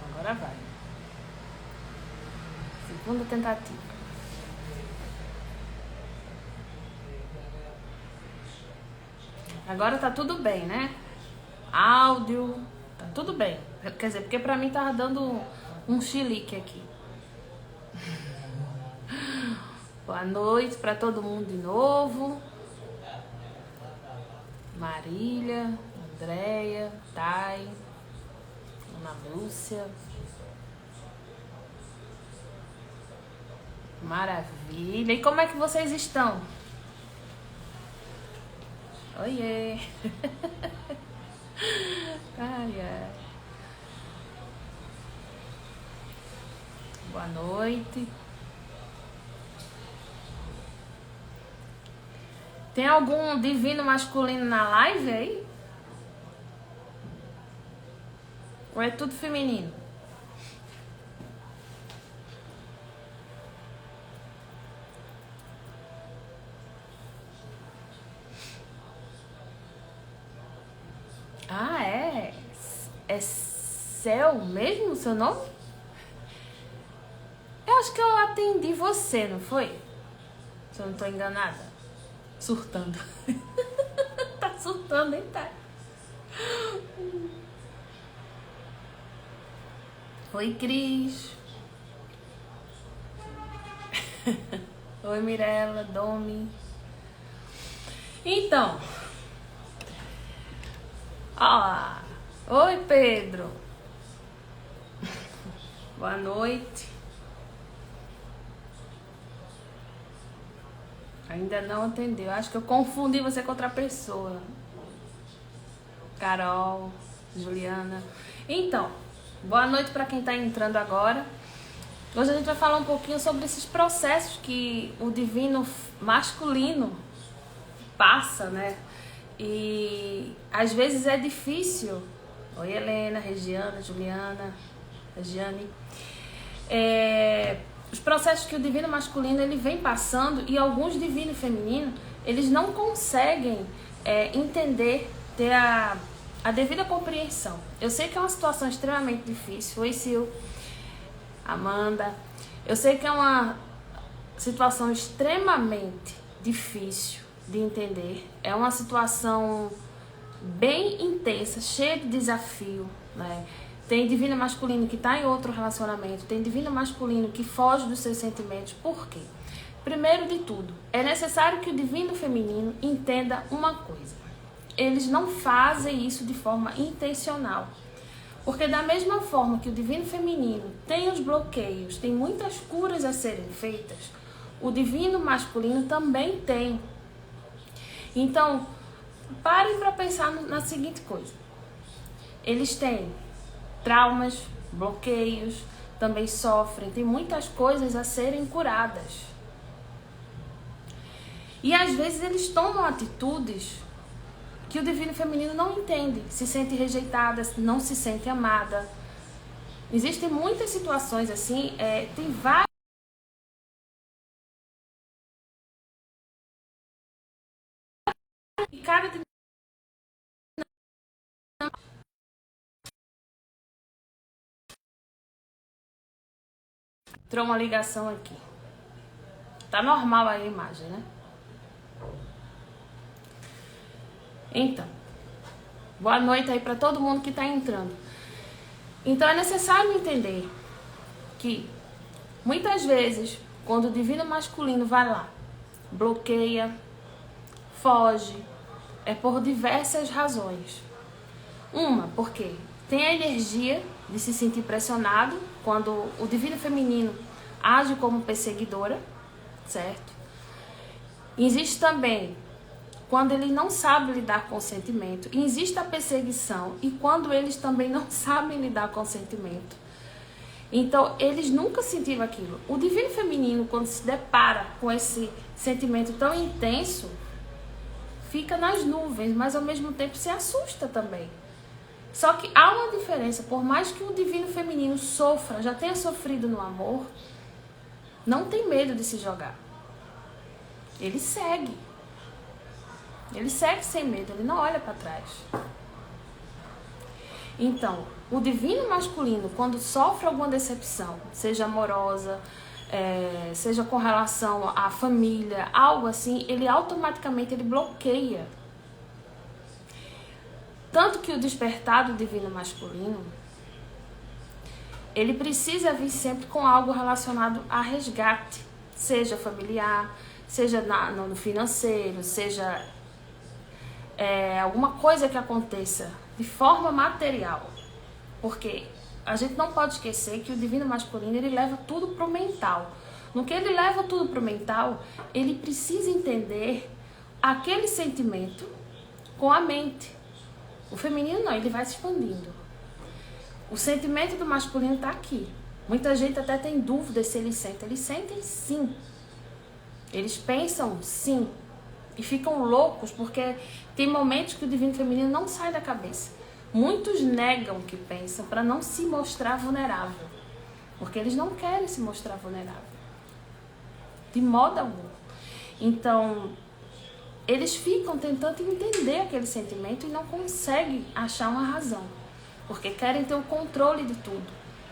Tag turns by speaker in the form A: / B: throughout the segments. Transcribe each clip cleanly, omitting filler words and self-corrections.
A: Agora vai. Segunda tentativa. Agora tá tudo bem, né? Áudio, tá tudo bem. Quer dizer, porque pra mim tava dando um chilique aqui. Boa noite pra todo mundo de novo. Marília, Andréia, Thay, Ana Lúcia. Maravilha. E como é que vocês estão? Oiê. Ai, ai. Boa noite. Tem algum divino masculino na live aí? Ou é tudo feminino? Ah, é? É Céu mesmo o seu nome? Eu acho que eu atendi você, não foi? Se eu não tô enganada. Surtando. Tá surtando, hein, tá? Oi, Cris. Oi, Mirella, Domi. Então. Oi, Pedro. Boa noite. Ainda não atendeu. Acho que eu confundi você com outra pessoa. Carol, Juliana. Então, boa noite para quem tá entrando agora. Hoje a gente vai falar um pouquinho sobre esses processos que o divino masculino passa, né? E às vezes é difícil. Oi, Helena, Regiana, Juliana, Regiane. Os processos que o divino masculino ele vem passando e alguns divinos femininos, eles não conseguem entender, ter a devida compreensão. Eu sei que é uma situação extremamente difícil. Oi, Sil, Amanda. Eu sei que é uma situação extremamente difícil de entender. É uma situação bem intensa, cheia de desafio, né? Tem divino masculino que está em outro relacionamento, tem divino masculino que foge dos seus sentimentos. Por quê? Primeiro de tudo, é necessário que o divino feminino entenda uma coisa. Eles não fazem isso de forma intencional. Porque da mesma forma que o divino feminino tem os bloqueios, tem muitas curas a serem feitas, o divino masculino também tem. Então, parem para pensar na seguinte coisa. Eles têm traumas, bloqueios, também sofrem, tem muitas coisas a serem curadas. E às vezes eles tomam atitudes que o divino feminino não entende, se sente rejeitada, não se sente amada. Existem muitas situações assim, tem várias. E cada entrou uma ligação aqui. Tá normal aí a imagem, né? Então, boa noite aí para todo mundo que tá entrando. Então é necessário entender que muitas vezes, quando o divino masculino vai lá, bloqueia, foge, é por diversas razões. Uma, porque tem a energia de se sentir pressionado quando o divino feminino age como perseguidora, certo? Existe também quando ele não sabe lidar com o sentimento. E existe a perseguição e quando eles também não sabem lidar com o sentimento. Então, eles nunca sentiram aquilo. O divino feminino, quando se depara com esse sentimento tão intenso, fica nas nuvens, mas ao mesmo tempo se assusta também. Só que há uma diferença. Por mais que o divino feminino sofra, já tenha sofrido no amor, não tem medo de se jogar. Ele segue. Ele segue sem medo, ele não olha para trás. Então, o divino masculino, quando sofre alguma decepção, seja amorosa, seja com relação à família, algo assim, ele automaticamente bloqueia. Tanto que o despertar do divino masculino, ele precisa vir sempre com algo relacionado a resgate, seja familiar, seja no financeiro, seja alguma coisa que aconteça de forma material. Porque a gente não pode esquecer que o divino masculino, ele leva tudo pro mental. No que ele leva tudo pro mental, ele precisa entender aquele sentimento com a mente. O feminino não, ele vai se expandindo. O sentimento do masculino está aqui. Muita gente até tem dúvidas se eles sentem. Eles sentem sim. Eles pensam sim. E ficam loucos porque tem momentos que o divino feminino não sai da cabeça. Muitos negam o que pensam para não se mostrar vulnerável. Porque eles não querem se mostrar vulnerável. De modo algum. Então, eles ficam tentando entender aquele sentimento e não conseguem achar uma razão. Porque querem ter o controle de tudo.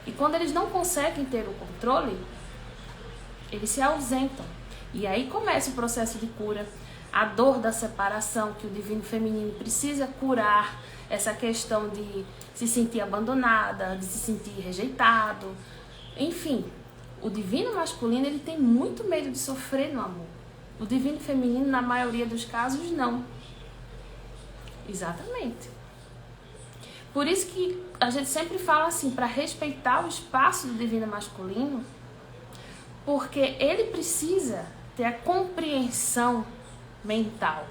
A: E quando eles não conseguem ter o controle, eles se ausentam. E aí começa o processo de cura. A dor da separação, que o divino feminino precisa curar. Essa questão de se sentir abandonada, de se sentir rejeitado. Enfim, o divino masculino, ele tem muito medo de sofrer no amor. O divino feminino, na maioria dos casos, não. Exatamente. Por isso que a gente sempre fala assim, para respeitar o espaço do divino masculino, porque ele precisa ter a compreensão mental.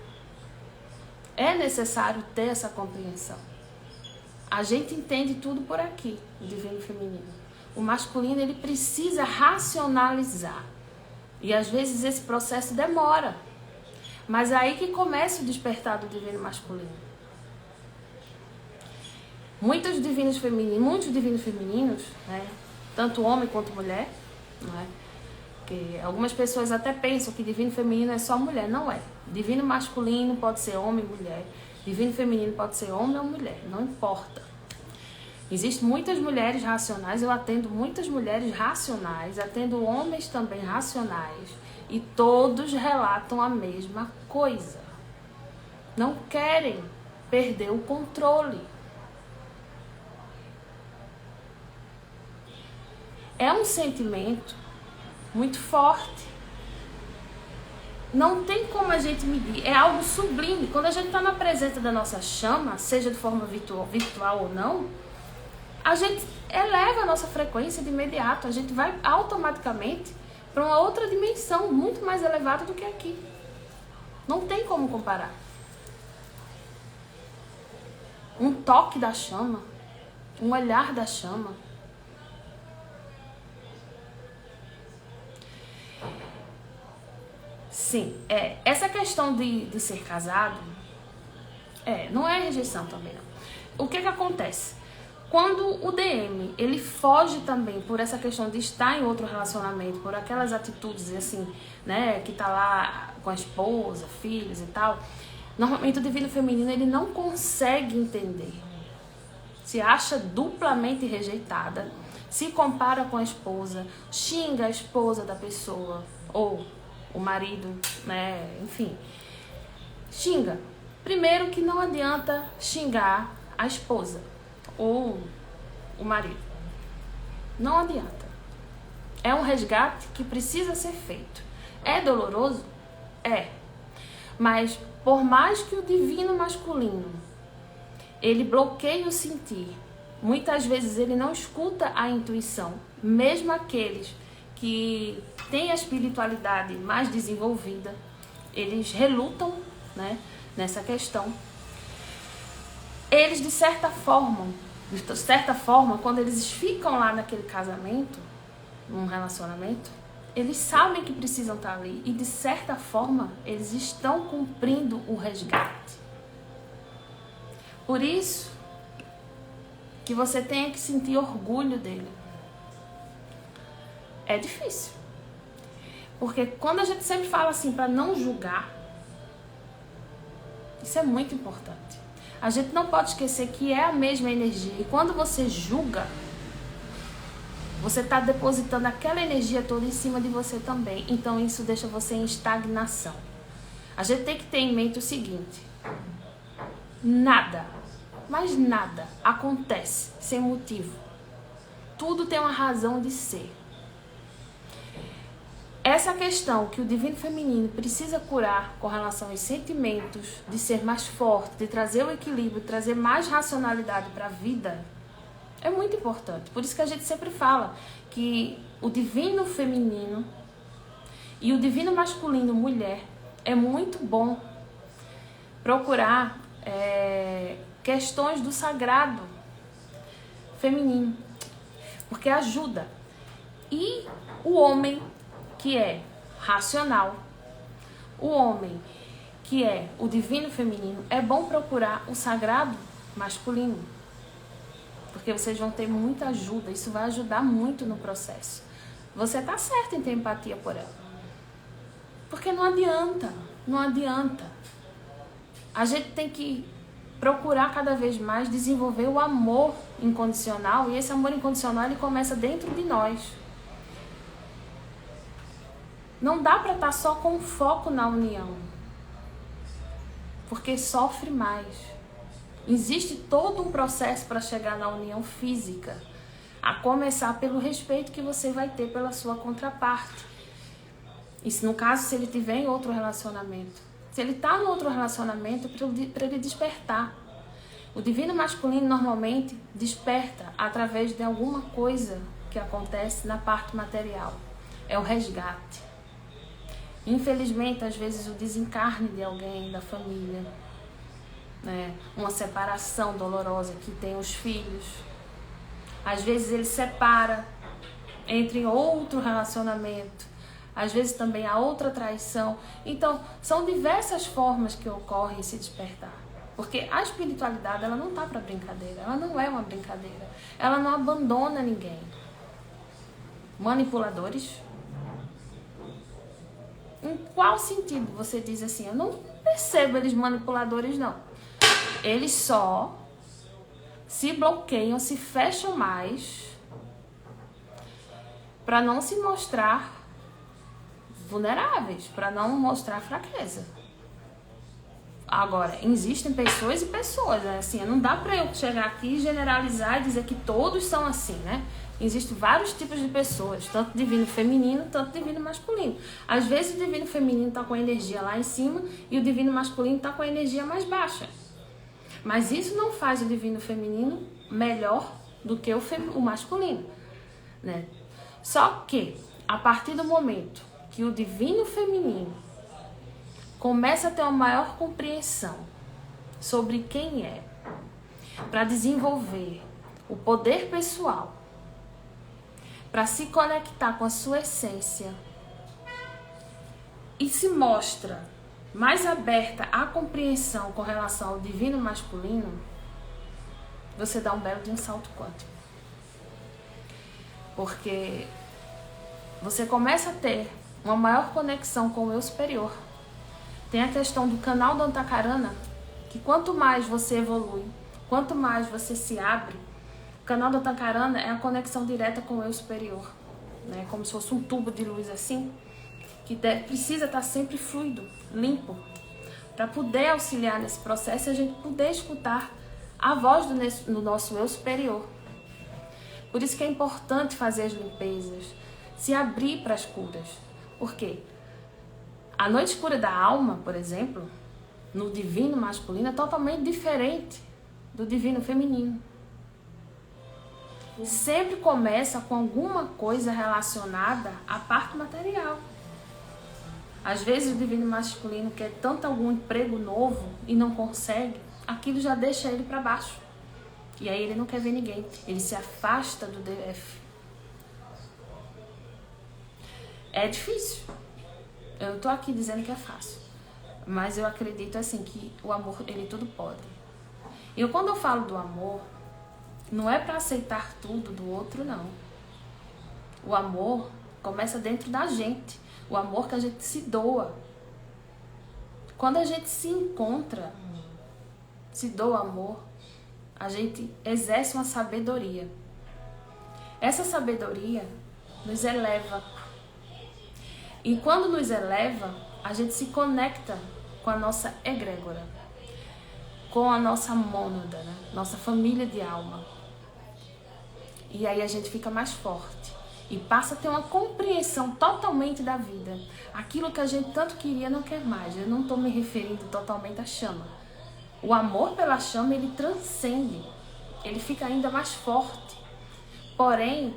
A: É necessário ter essa compreensão. A gente entende tudo por aqui, o divino feminino. O masculino, ele precisa racionalizar. E às vezes esse processo demora. Mas é aí que começa o despertar do divino masculino. Muitos divinos femininos, né, tanto homem quanto mulher, não é? Porque algumas pessoas até pensam que divino feminino é só mulher. Não é. Divino masculino pode ser homem e mulher. Divino feminino pode ser homem ou mulher. Não importa. Existem muitas mulheres racionais. Eu atendo muitas mulheres racionais. Atendo homens também racionais. E todos relatam a mesma coisa. Não querem perder o controle. É um sentimento muito forte. Não tem como a gente medir. É algo sublime. Quando a gente está na presença da nossa chama, seja de forma virtual ou não, a gente eleva a nossa frequência de imediato. A gente vai automaticamente para uma outra dimensão muito mais elevada do que aqui. Não tem como comparar. Um toque da chama, um olhar da chama. Sim, essa questão de ser casado, não é rejeição também não. O que acontece? Quando o DM, ele foge também por essa questão de estar em outro relacionamento, por aquelas atitudes assim, né, que tá lá com a esposa, filhos e tal, normalmente o divino feminino, ele não consegue entender. Se acha duplamente rejeitada, se compara com a esposa, xinga a esposa da pessoa, ou o marido, né, enfim, xinga. Primeiro que não adianta xingar a esposa ou o marido. Não adianta. É um resgate que precisa ser feito. É doloroso? É. Mas por mais que o divino masculino, ele bloqueie o sentir, muitas vezes ele não escuta a intuição, mesmo aqueles que têm a espiritualidade mais desenvolvida, eles relutam, né, nessa questão. Eles, de certa forma, quando eles ficam lá naquele casamento, num relacionamento, eles sabem que precisam estar ali e, de certa forma, eles estão cumprindo o resgate. Por isso que você tem que sentir orgulho dele. É difícil. Porque quando a gente sempre fala assim, para não julgar, isso é muito importante. A gente não pode esquecer que é a mesma energia. E quando você julga, você está depositando aquela energia toda em cima de você também. Então isso deixa você em estagnação. A gente tem que ter em mente o seguinte: nada, mas nada acontece sem motivo. Tudo tem uma razão de ser. Essa questão que o divino feminino precisa curar com relação aos sentimentos, de ser mais forte, de trazer o equilíbrio, de trazer mais racionalidade para a vida, é muito importante. Por isso que a gente sempre fala que o divino feminino e o divino masculino, mulher, é muito bom procurar questões do sagrado feminino, porque ajuda. E o homem que é racional, o homem que é o divino feminino, é bom procurar o sagrado masculino, porque vocês vão ter muita ajuda, isso vai ajudar muito no processo. Você tá certo em ter empatia por ela, porque não adianta. A gente tem que procurar cada vez mais desenvolver o amor incondicional, e esse amor incondicional ele começa dentro de nós. Não dá para estar só com foco na união, porque sofre mais. Existe todo um processo para chegar na união física, a começar pelo respeito que você vai ter pela sua contraparte. Isso no caso se ele tiver em outro relacionamento. Se ele está em outro relacionamento, para ele despertar. O divino masculino normalmente desperta através de alguma coisa que acontece na parte material. É o resgate. Infelizmente, às vezes, o desencarne de alguém da família, né? Uma separação dolorosa que tem os filhos. Às vezes ele separa, entra em outro relacionamento. Às vezes também há outra traição. Então, são diversas formas que ocorre esse despertar. Porque a espiritualidade, ela não está para brincadeira. Ela não é uma brincadeira. Ela não abandona ninguém. Manipuladores. Em qual sentido você diz assim? Eu não percebo eles manipuladores, não. Eles só se bloqueiam, se fecham mais para não se mostrar vulneráveis, para não mostrar fraqueza. Agora, existem pessoas e pessoas, né? Assim, não dá para eu chegar aqui e generalizar e dizer que todos são assim, né? Existem vários tipos de pessoas, tanto divino feminino, tanto divino masculino. Às vezes o divino feminino está com a energia lá em cima e o divino masculino está com a energia mais baixa. Mas isso não faz o divino feminino melhor do que o masculino, né? Só que, a partir do momento que o divino feminino começa a ter uma maior compreensão sobre quem é, para desenvolver o poder pessoal, para se conectar com a sua essência e se mostra mais aberta à compreensão com relação ao divino masculino, você dá um belo de um salto quântico. Porque você começa a ter uma maior conexão com o eu superior. Tem a questão do canal do Antakarana, que quanto mais você evolui, quanto mais você se abre, o canal do Antakarana é a conexão direta com o eu superior, né? Como se fosse um tubo de luz assim, que precisa estar sempre fluido, limpo, para poder auxiliar nesse processo e a gente poder escutar a voz do nosso eu superior. Por isso que é importante fazer as limpezas, se abrir para as curas. Por quê? A noite escura da alma, por exemplo, no divino masculino, é totalmente diferente do divino feminino. Sempre começa com alguma coisa relacionada à parte material. Às vezes o divino masculino quer tanto algum emprego novo e não consegue, aquilo já deixa ele para baixo. E aí ele não quer ver ninguém, ele se afasta do DF. É difícil. Eu não tô aqui dizendo que é fácil, mas eu acredito assim que o amor, ele tudo pode. E quando eu falo do amor, não é para aceitar tudo do outro, não. O amor começa dentro da gente. O amor que a gente se doa. Quando a gente se encontra, se doa amor, a gente exerce uma sabedoria. Essa sabedoria nos eleva. E quando nos eleva, a gente se conecta com a nossa egrégora, com a nossa mônada, né? Nossa família de alma. E aí a gente fica mais forte e passa a ter uma compreensão totalmente da vida. Aquilo que a gente tanto queria não quer mais. Eu não estou me referindo totalmente à chama. O amor pela chama, ele transcende, ele fica ainda mais forte. Porém,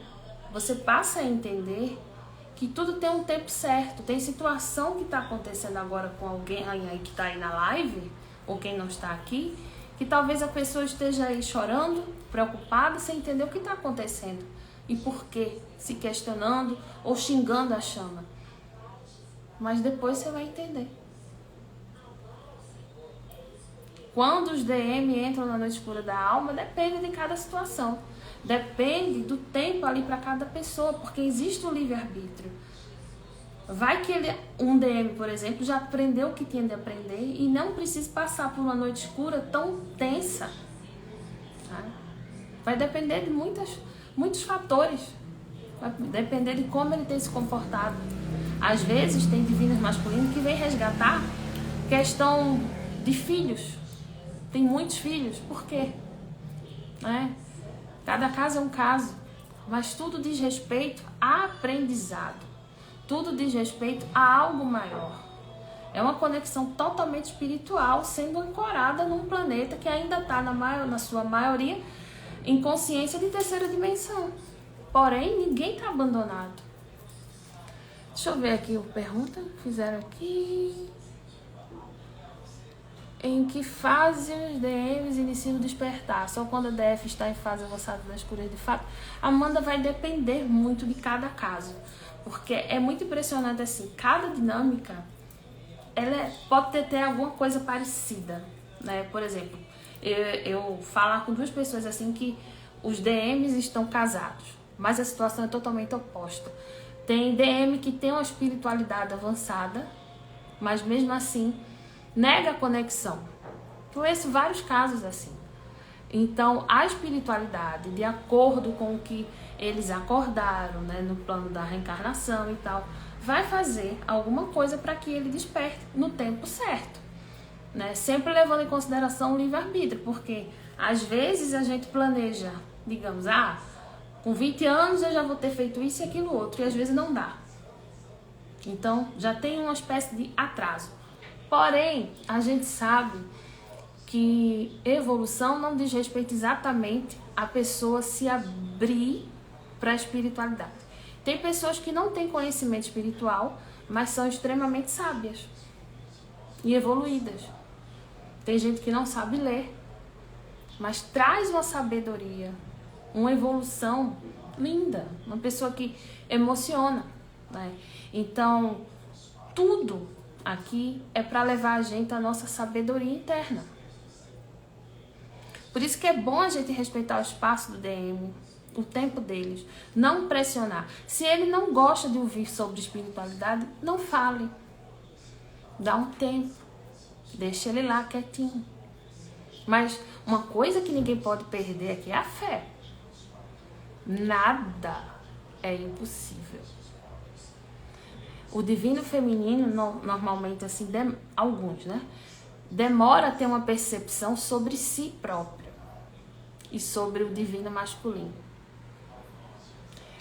A: você passa a entender que tudo tem um tempo certo. Tem situação que está acontecendo agora com alguém aí que está aí na live, ou quem não está aqui, que talvez a pessoa esteja aí chorando, preocupada, sem entender o que está acontecendo e por quê, se questionando ou xingando a chama. Mas depois você vai entender. Quando os DM entram na noite escura da alma, depende de cada situação. Depende do tempo ali para cada pessoa, porque existe o livre-arbítrio. Vai que um DM, por exemplo, já aprendeu o que tinha de aprender e não precisa passar por uma noite escura tão tensa. Tá? Vai depender de muitos fatores. Vai depender de como ele tem se comportado. Às vezes tem divinos masculinos que vem resgatar questão de filhos. Tem muitos filhos. Por quê? Né? Cada caso é um caso. Mas tudo diz respeito a aprendizado. Tudo diz respeito a algo maior. É uma conexão totalmente espiritual, sendo ancorada num planeta que ainda está, na sua maioria, em consciência de terceira dimensão. Porém, ninguém está abandonado. Deixa eu ver aqui a pergunta que fizeram aqui. Em que fase os DMs iniciam o despertar? Só quando a DF está em fase avançada das curas de fato? Amanda, vai depender muito de cada caso. Porque é muito impressionante assim, cada dinâmica, pode ter alguma coisa parecida, né? Por exemplo, eu falar com duas pessoas assim que os DMs estão casados, mas a situação é totalmente oposta. Tem DM que tem uma espiritualidade avançada, mas mesmo assim nega a conexão. Conheço vários casos assim. Então, a espiritualidade, de acordo com o que eles acordaram, né, no plano da reencarnação e tal, vai fazer alguma coisa para que ele desperte no tempo certo, né? Sempre levando em consideração o livre-arbítrio, porque às vezes a gente planeja, digamos, com 20 anos eu já vou ter feito isso e aquilo outro, e às vezes não dá. Então, já tem uma espécie de atraso. Porém, a gente sabe que evolução não diz respeito exatamente a pessoa se abrir para a espiritualidade. Tem pessoas que não têm conhecimento espiritual, mas são extremamente sábias e evoluídas. Tem gente que não sabe ler, mas traz uma sabedoria, uma evolução linda, uma pessoa que emociona, né? Então, tudo aqui é para levar a gente à nossa sabedoria interna. Por isso que é bom a gente respeitar o espaço do DM, o tempo deles, não pressionar. Se ele não gosta de ouvir sobre espiritualidade, não fale. Dá um tempo, deixa ele lá quietinho. Mas uma coisa que ninguém pode perder aqui é a fé. Nada é impossível. O divino feminino, normalmente, assim, alguns, né? Demora a ter uma percepção sobre si próprio e sobre o divino masculino.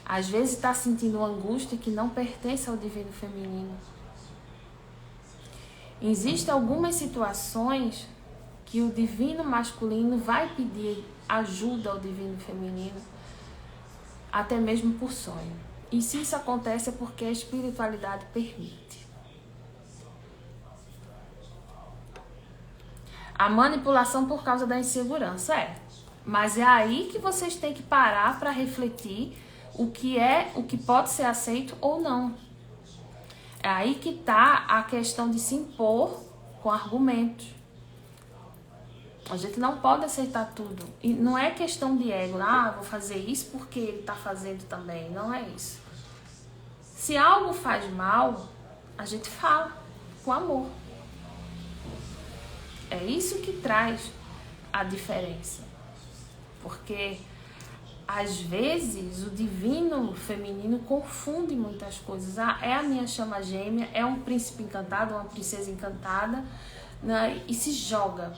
A: Às vezes está sentindo uma angústia que não pertence ao divino feminino. Existem algumas situações que o divino masculino vai pedir ajuda ao divino feminino, até mesmo por sonho. E se isso acontece é porque a espiritualidade permite. A manipulação por causa da insegurança, mas é aí que vocês têm que parar para refletir o que pode ser aceito ou não. É aí que está a questão de se impor com argumentos. A gente não pode aceitar tudo. E não é questão de ego, vou fazer isso porque ele está fazendo também. Não é isso. Se algo faz mal, a gente fala com amor. É isso que traz a diferença. Porque às vezes o divino feminino confunde muitas coisas. É a minha chama gêmea, é um príncipe encantado, uma princesa encantada, né? E se joga.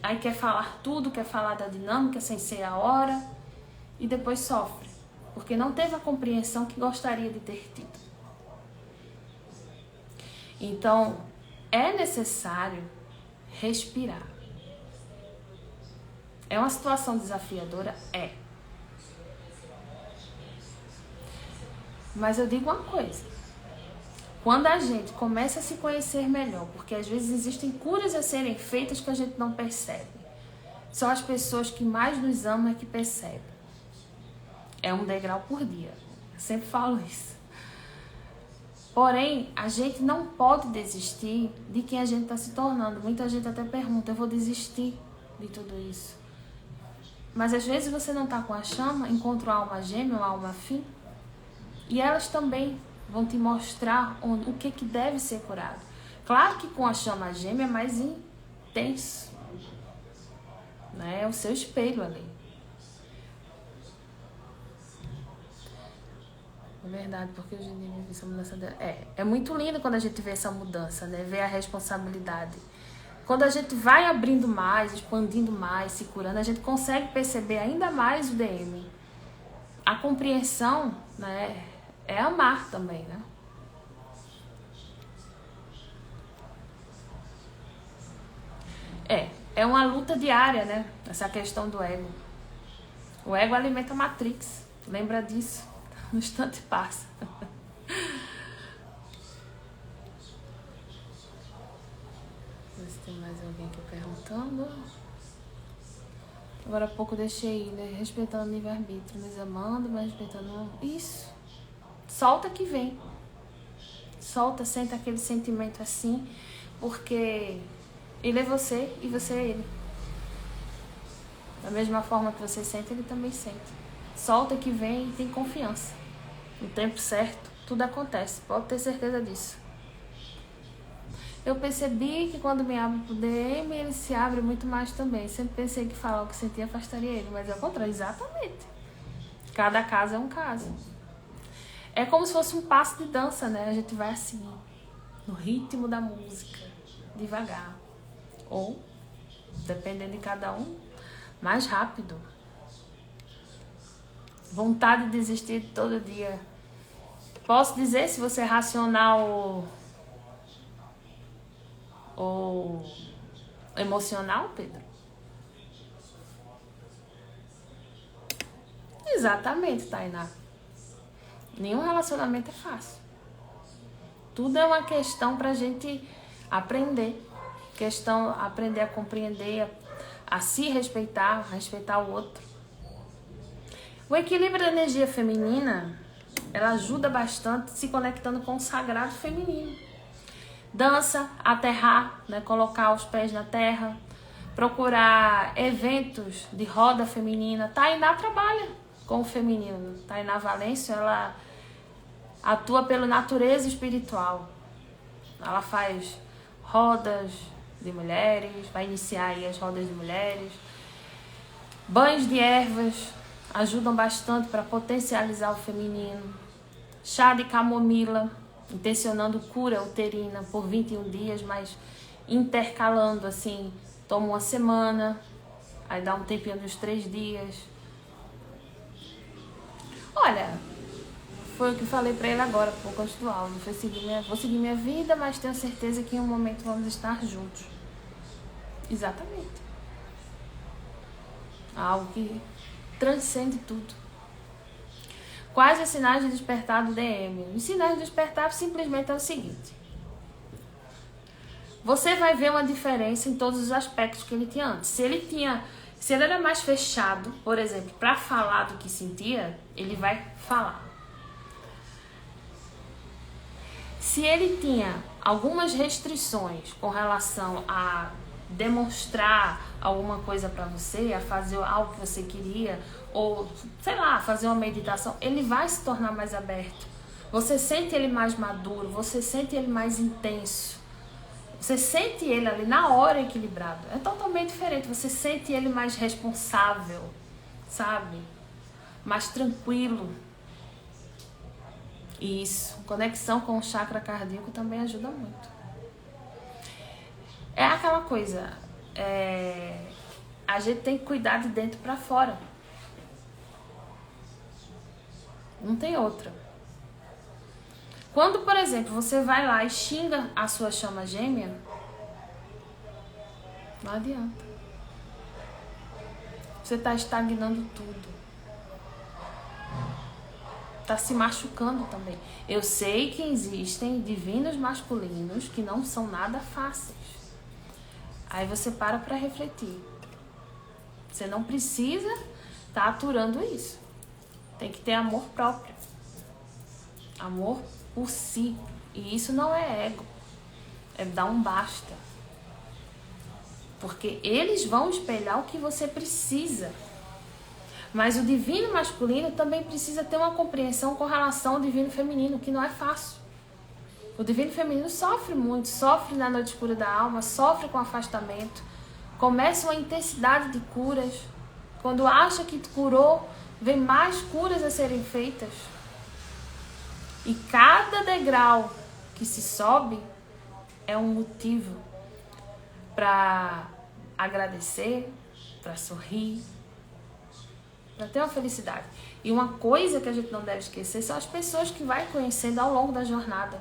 A: Aí quer falar tudo, quer falar da dinâmica sem ser a hora, e depois sofre, porque não teve a compreensão que gostaria de ter tido. Então, é necessário respirar. É uma situação desafiadora? É. Mas eu digo uma coisa. Quando a gente começa a se conhecer melhor, porque às vezes existem curas a serem feitas que a gente não percebe. São as pessoas que mais nos amam é que percebem. É um degrau por dia. Eu sempre falo isso. Porém, a gente não pode desistir de quem a gente está se tornando. Muita gente até pergunta, eu vou desistir de tudo isso. Mas às vezes você não está com a chama, encontra uma alma gêmea, uma alma afim, e elas também vão te mostrar o que deve ser curado. Claro que com a chama gêmea é mais intenso, né? É o seu espelho ali. É verdade, porque hoje em dia essa mudança é muito lindo quando a gente vê essa mudança, né? Ver a responsabilidade. Quando a gente vai abrindo mais, expandindo mais, se curando, a gente consegue perceber ainda mais o DM. A compreensão, né, é amar também, né? É uma luta diária, né? Essa questão do ego. O ego alimenta a Matrix. Lembra disso? No instante passa. Ver se tem mais alguém aqui perguntando. Agora há pouco deixei, né? Respeitando o livre-arbítrio, nos amando, mas respeitando. Isso. Solta que vem. Solta, senta aquele sentimento assim, porque ele é você e você é ele. Da mesma forma que você sente, ele também sente. Solta que vem e tem confiança. No tempo certo, tudo acontece. Pode ter certeza disso. Eu percebi que quando me abro pro DM, ele se abre muito mais também. Sempre pensei que falar o que sentia afastaria ele, mas é o contrário, exatamente. Cada caso é um caso. É como se fosse um passo de dança, né? A gente vai assim, no ritmo da música, devagar. Ou, dependendo de cada um, mais rápido. Vontade de desistir todo dia. Posso dizer se você é racional ou emocional, Pedro? Exatamente, Tainá. Nenhum relacionamento é fácil. Tudo é uma questão pra gente aprender. Aprender a compreender, a se respeitar, a respeitar o outro. O equilíbrio da energia feminina, ela ajuda bastante se conectando com o sagrado feminino. Dança, aterrar, né? Colocar os pés na terra, procurar eventos de roda feminina. Tainá trabalha com o feminino. Tainá Valêncio, ela atua pela natureza espiritual. Ela faz rodas de mulheres, vai iniciar aí as rodas de mulheres. Banhos de ervas ajudam bastante para potencializar o feminino. Chá de camomila, intencionando cura uterina por 21 dias, mas intercalando assim, toma uma semana, aí dá um tempinho dos 3 dias. Olha, foi o que falei pra ele agora, pouco antes do áudio. Vou seguir minha vida, mas tenho certeza que em um momento vamos estar juntos. Exatamente. Algo que transcende tudo. Quais os sinais de despertar do DM? Os sinais de despertar simplesmente é o seguinte. Você vai ver uma diferença em todos os aspectos que ele tinha antes. Se ele era mais fechado, por exemplo, para falar do que sentia, ele vai falar. Se ele tinha algumas restrições com relação a demonstrar alguma coisa para você, a fazer algo que você queria, ou, sei lá, fazer uma meditação, ele vai se tornar mais aberto Você sente ele mais maduro, você sente ele mais intenso. Você sente ele ali na hora equilibrado. É totalmente diferente. Você sente ele mais responsável, sabe? Mais tranquilo. Isso. Conexão com o chakra cardíaco também ajuda muito. É aquela coisa. A gente tem que cuidar de dentro pra fora. Não tem outra. Quando, por exemplo, você vai lá e xinga a sua chama gêmea, não adianta. Você está estagnando tudo. Está se machucando também. Eu sei que existem divinos masculinos que não são nada fáceis. Aí você para refletir. Você não precisa estar aturando isso. Tem que ter amor próprio. Amor por si. E isso não é ego. É dar um basta. Porque eles vão espelhar o que você precisa. Mas o divino masculino também precisa ter uma compreensão com relação ao divino feminino, que não é fácil. O divino feminino sofre muito, sofre na noite escura da alma, sofre com afastamento. Começa uma intensidade de curas. Quando acha que curou, vem mais curas a serem feitas. E cada degrau que se sobe é um motivo para agradecer, para sorrir, para ter uma felicidade. E uma coisa que a gente não deve esquecer são as pessoas que vai conhecendo ao longo da jornada.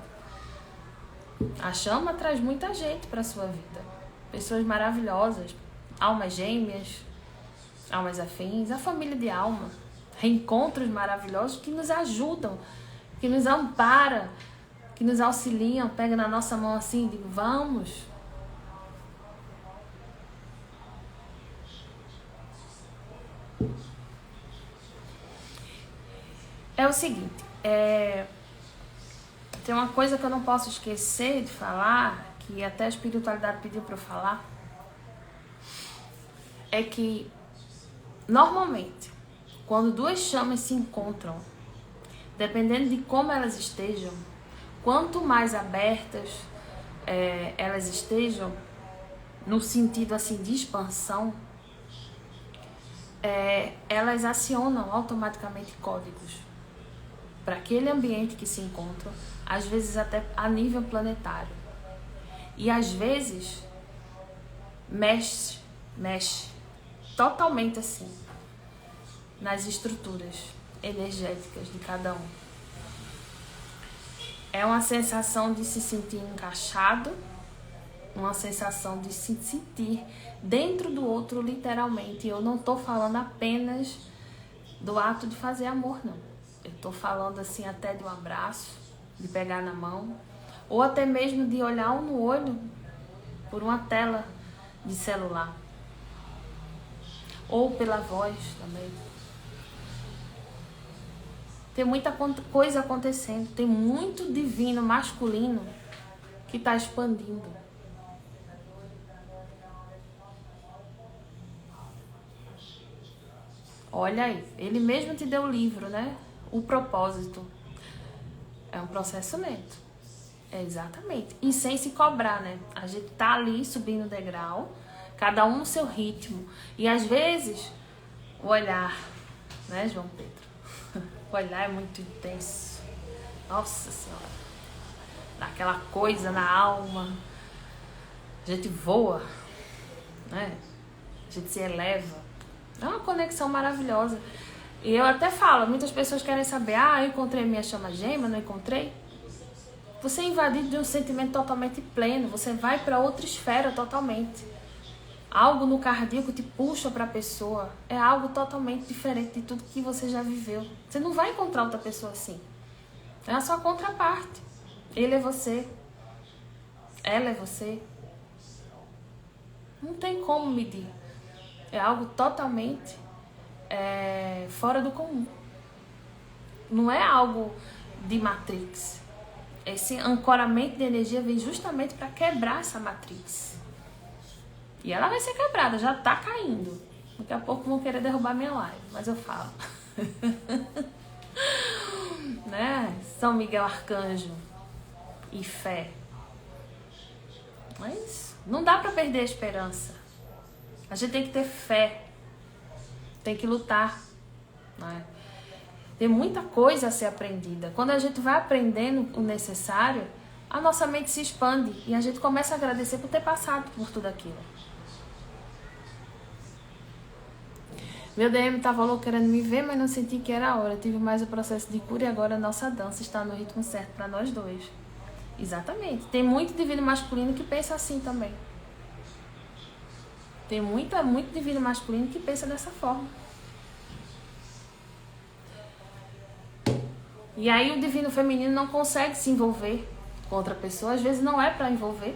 A: A chama traz muita gente para a sua vida. Pessoas maravilhosas, almas gêmeas, almas afins, a família de alma. Reencontros maravilhosos que nos ajudam, que nos amparam, que nos auxiliam, pega na nossa mão assim e digo, vamos. É o seguinte, tem uma coisa que eu não posso esquecer de falar, que até a espiritualidade pediu para eu falar, é que normalmente, quando duas chamas se encontram, dependendo de como elas estejam, quanto mais abertas elas estejam, no sentido assim de expansão, elas acionam automaticamente códigos para aquele ambiente que se encontram, às vezes até a nível planetário. E às vezes mexe totalmente assim nas estruturas energéticas de cada um. É uma sensação de se sentir encaixado, uma sensação de se sentir dentro do outro literalmente. Eu não estou falando apenas do ato de fazer amor, não. Eu estou falando assim até de um abraço, de pegar na mão, ou até mesmo de olhar um no olho por uma tela de celular. Ou pela voz também. Tem muita coisa acontecendo, tem muito divino masculino que está expandindo. Olha aí, ele mesmo te deu o livro, né? O propósito. É um processo lento. Exatamente. E sem se cobrar, né? A gente tá ali subindo o degrau, cada um no seu ritmo. E às vezes, o olhar, né, João Pedro? O olhar é muito intenso. Nossa Senhora. Dá aquela coisa na alma. A gente voa, né? A gente se eleva. É uma conexão maravilhosa. E eu até falo, muitas pessoas querem saber, eu encontrei minha chama gêmea, não encontrei? Você é invadido de um sentimento totalmente pleno, você vai para outra esfera totalmente. Algo no cardíaco te puxa para a pessoa, é algo totalmente diferente de tudo que você já viveu. Você não vai encontrar outra pessoa assim. É a sua contraparte. Ele é você, ela é você. Não tem como medir. É algo totalmente fora do comum. Não é algo de Matrix. Esse ancoramento de energia vem justamente para quebrar essa Matrix. E ela vai ser quebrada, já tá caindo. Daqui a pouco vão querer derrubar minha live, mas eu falo. Né? São Miguel Arcanjo e fé. Mas não dá para perder a esperança. A gente tem que ter fé. Tem que lutar. Né? Tem muita coisa a ser aprendida. Quando a gente vai aprendendo o necessário, a nossa mente se expande e a gente começa a agradecer por ter passado por tudo aquilo. Meu DM estava louco querendo me ver, mas não senti que era a hora. Tive mais o processo de cura e agora a nossa dança está no ritmo certo para nós dois. Exatamente. Tem muito divino masculino que pensa assim também. Tem muito divino masculino que pensa dessa forma. E aí o divino feminino não consegue se envolver com outra pessoa. Às vezes não é para envolver.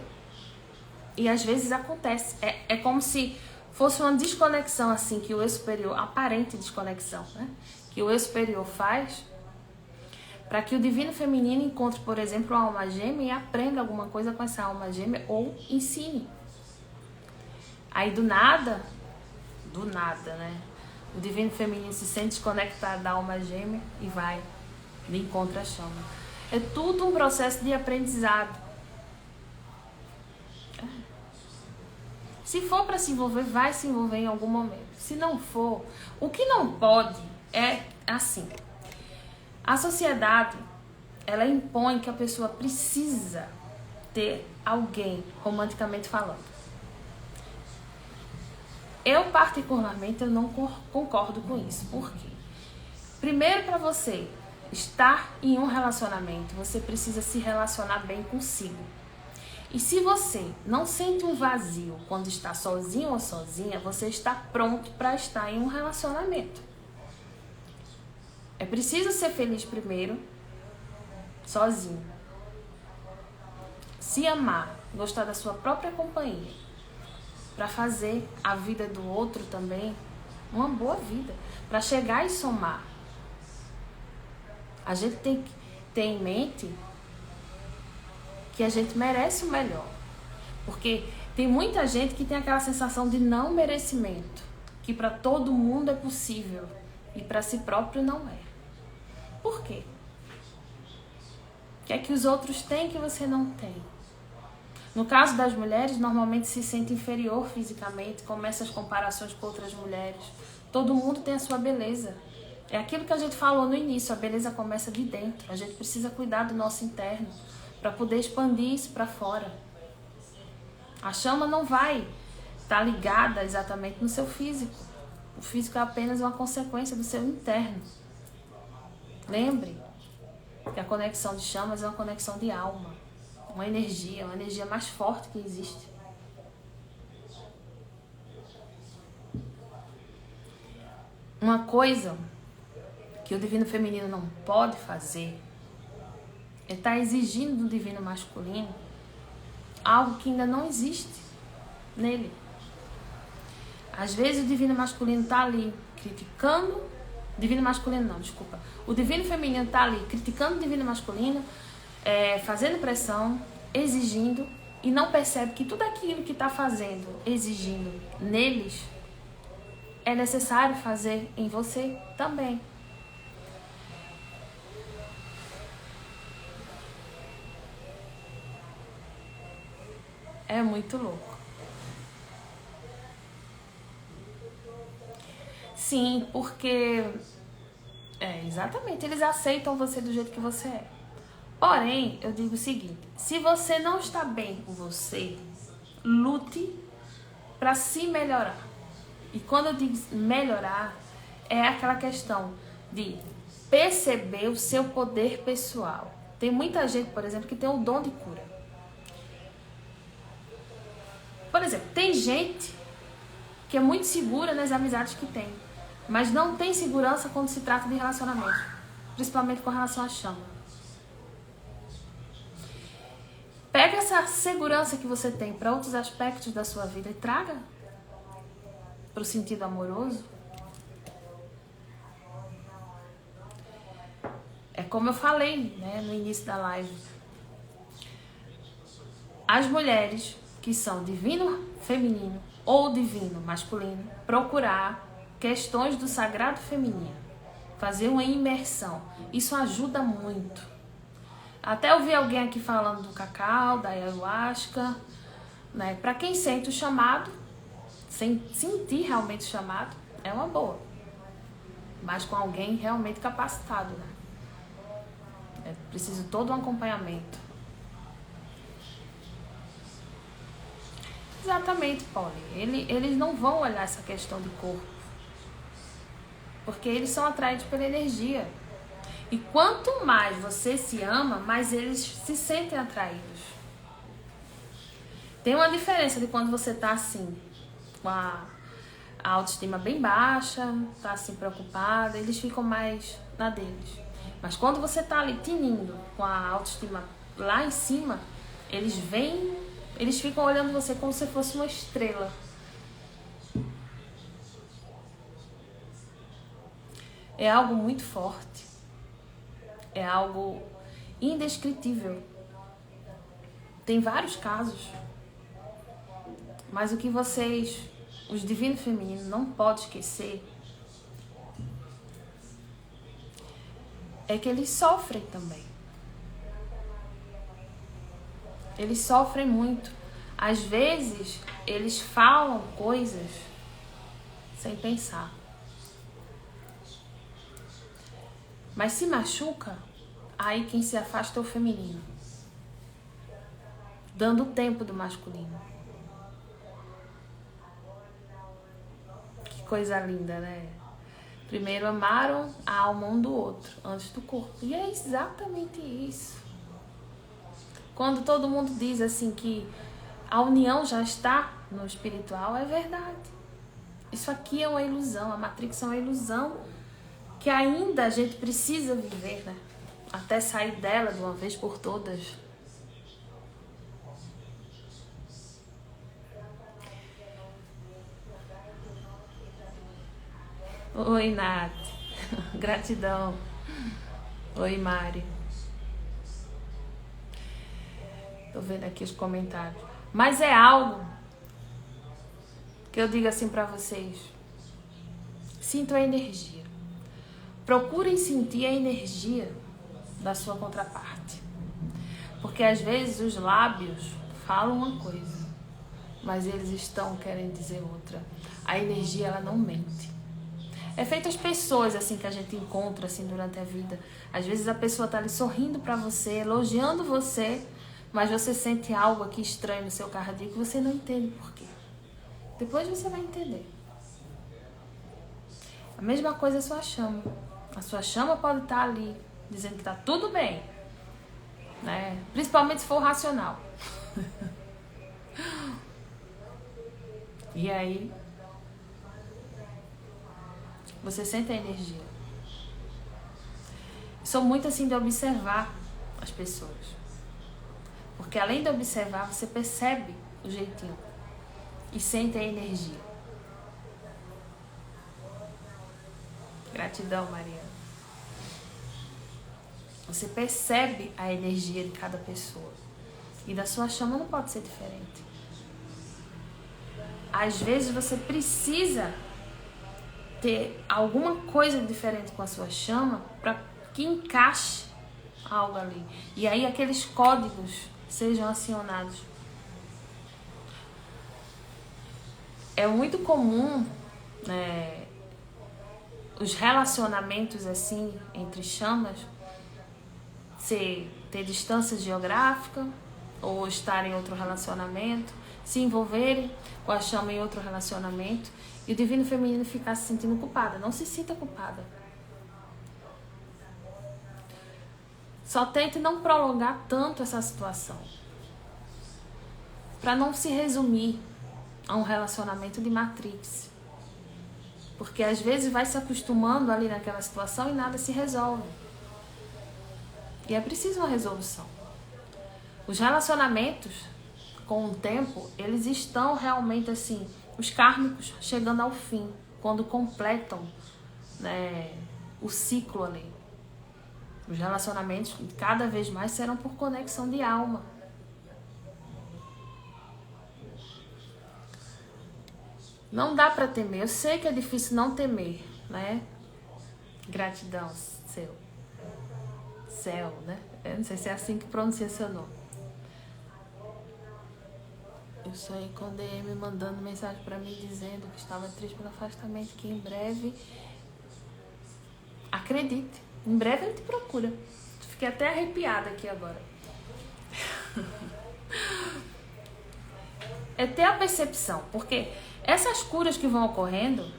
A: E às vezes acontece. É como se fosse uma desconexão assim que o eu superior, aparente desconexão, né? Que o eu superior faz para que o divino feminino encontre, por exemplo, uma alma gêmea e aprenda alguma coisa com essa alma gêmea ou ensine. Aí do nada, né? O divino feminino se sente desconectado da alma gêmea e vai, e encontra a chama. É tudo um processo de aprendizado. Se for para se envolver, vai se envolver em algum momento. Se não for, o que não pode é assim. A sociedade, ela impõe que a pessoa precisa ter alguém, romanticamente falando. Eu, particularmente, eu não concordo com isso. Por quê? Primeiro, para você estar em um relacionamento, você precisa se relacionar bem consigo. E se você não sente um vazio quando está sozinho ou sozinha, você está pronto para estar em um relacionamento. É preciso ser feliz primeiro, sozinho. Se amar, gostar da sua própria companhia, para fazer a vida do outro também uma boa vida, para chegar e somar. A gente tem que ter em mente que a gente merece o melhor. Porque tem muita gente que tem aquela sensação de não merecimento, que para todo mundo é possível e para si próprio não é. Por quê? O que é que os outros têm que você não tem? No caso das mulheres, normalmente se sente inferior fisicamente, começa as comparações com outras mulheres. Todo mundo tem a sua beleza. É aquilo que a gente falou no início, a beleza começa de dentro. A gente precisa cuidar do nosso interno para poder expandir isso para fora. A chama não vai estar ligada exatamente no seu físico. O físico é apenas uma consequência do seu interno. Lembre que a conexão de chamas é uma conexão de alma, uma energia mais forte que existe. Uma coisa que o divino feminino não pode fazer é estar exigindo do divino masculino algo que ainda não existe nele. Às vezes o divino masculino está ali criticando, divino masculino não, desculpa. O divino feminino está ali criticando o divino masculino, fazendo pressão, exigindo, e não percebe que tudo aquilo que está fazendo, exigindo neles, é necessário fazer em você também. É muito louco. Sim, porque... exatamente, eles aceitam você do jeito que você é. Porém, eu digo o seguinte, se você não está bem com você, lute para se melhorar. E quando eu digo melhorar, é aquela questão de perceber o seu poder pessoal. Tem muita gente, por exemplo, que tem o dom de cura. Por exemplo, tem gente que é muito segura nas amizades que tem, mas não tem segurança quando se trata de relacionamento, principalmente com relação à chama. Pega essa segurança que você tem para outros aspectos da sua vida e traga para o sentido amoroso. É como eu falei, né, no início da live. As mulheres que são divino feminino ou divino masculino, procurar questões do sagrado feminino, fazer uma imersão. Isso ajuda muito. Até eu vi alguém aqui falando do cacau, da ayahuasca, né? Para quem sente o chamado, sem sentir realmente o chamado, é uma boa. Mas com alguém realmente capacitado, né? É preciso todo um acompanhamento. Exatamente, Paulo. Eles não vão olhar essa questão de corpo. Porque eles são atraídos pela energia. E quanto mais você se ama, mais eles se sentem atraídos. Tem uma diferença de quando você tá assim, com a autoestima bem baixa, tá assim preocupada, eles ficam mais na deles. Mas quando você tá ali tinindo, com a autoestima lá em cima, eles ficam olhando você como se fosse uma estrela. É algo muito forte. É algo indescritível. Tem vários casos. Mas o que vocês, os divinos femininos, não podem esquecer é que eles sofrem também. Eles sofrem muito. Às vezes, eles falam coisas sem pensar. Mas se machuca, aí quem se afasta é o feminino, dando o tempo do masculino. Que coisa linda, né? Primeiro amaram a alma um do outro, antes do corpo. E é exatamente isso. Quando todo mundo diz assim que a união já está no espiritual, é verdade. Isso aqui é uma ilusão, a Matrix é uma ilusão que ainda a gente precisa viver, né? Até sair dela de uma vez por todas. Oi, Nath. Gratidão. Oi, Mari. Tô vendo aqui os comentários. Mas é algo que eu digo assim pra vocês. Sintam a energia. Procurem sentir a energia da sua contraparte. Porque às vezes os lábios falam uma coisa, mas eles estão querendo dizer outra. A energia, ela não mente. É feito as pessoas assim que a gente encontra assim durante a vida. Às vezes a pessoa tá ali sorrindo pra você, elogiando você, mas você sente algo aqui estranho no seu cardíaco e você não entende por quê. Depois você vai entender. A mesma coisa é a sua chama. A sua chama pode estar ali, dizendo que tá tudo bem, né? Principalmente se for racional. E aí, você sente a energia. Sou muito assim de observar as pessoas. Porque além de observar, você percebe o jeitinho e sente a energia. Gratidão, Mariana. Você percebe a energia de cada pessoa. E da sua chama não pode ser diferente. Às vezes você precisa ter alguma coisa diferente com a sua chama para que encaixe algo ali. E aí aqueles códigos sejam acionados. É muito comum, né, os relacionamentos assim entre chamas ter distância geográfica ou estar em outro relacionamento, se envolverem com a chama em outro relacionamento e o divino feminino ficar se sentindo culpada. Não se sinta culpada. Só tente não prolongar tanto essa situação, para não se resumir a um relacionamento de Matrix. Porque às vezes vai se acostumando ali naquela situação e nada se resolve. E é preciso uma resolução. Os relacionamentos, com o tempo, eles estão realmente assim, os kármicos chegando ao fim, quando completam, né, o ciclo ali. Os relacionamentos cada vez mais serão por conexão de alma. Não dá para temer. Eu sei que é difícil não temer, né? Gratidão, céu, né? Eu não sei se é assim que pronuncia seu nome. Eu sonhei com o DM mandando mensagem pra mim dizendo que estava triste pelo afastamento, que em breve... Acredite, em breve ele te procura. Fiquei até arrepiada aqui agora. É ter a percepção, porque essas curas que vão ocorrendo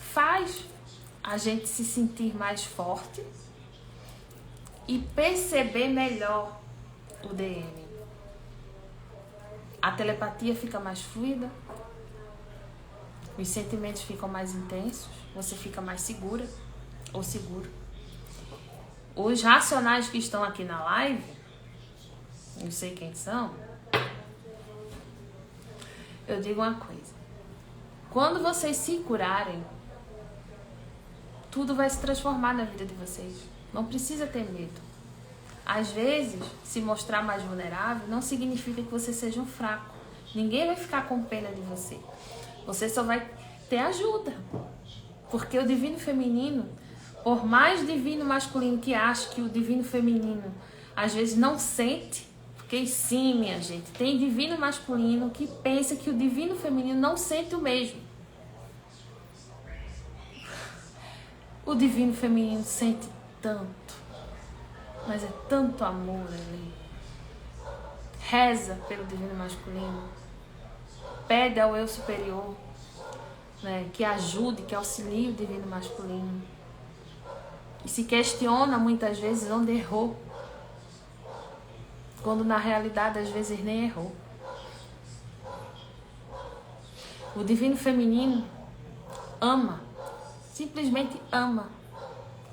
A: faz a gente se sentir mais forte e perceber melhor o DM. A telepatia fica mais fluida, os sentimentos ficam mais intensos, você fica mais segura ou seguro. Os racionais que estão aqui na live, não sei quem são, eu digo uma coisa. Quando vocês se curarem, tudo vai se transformar na vida de vocês. Não precisa ter medo. Às vezes, se mostrar mais vulnerável não significa que você seja um fraco. Ninguém vai ficar com pena de você. Você só vai ter ajuda. Porque o divino feminino, por mais divino masculino que ache que o divino feminino às vezes não sente, porque sim, minha gente, tem divino masculino que pensa que o divino feminino não sente o mesmo. O divino feminino sente tanto, mas é tanto amor ali. Reza pelo divino masculino, pede ao eu superior, né, que ajude, que auxilie o divino masculino. E se questiona muitas vezes onde errou, quando na realidade às vezes nem errou. O divino feminino ama, simplesmente ama.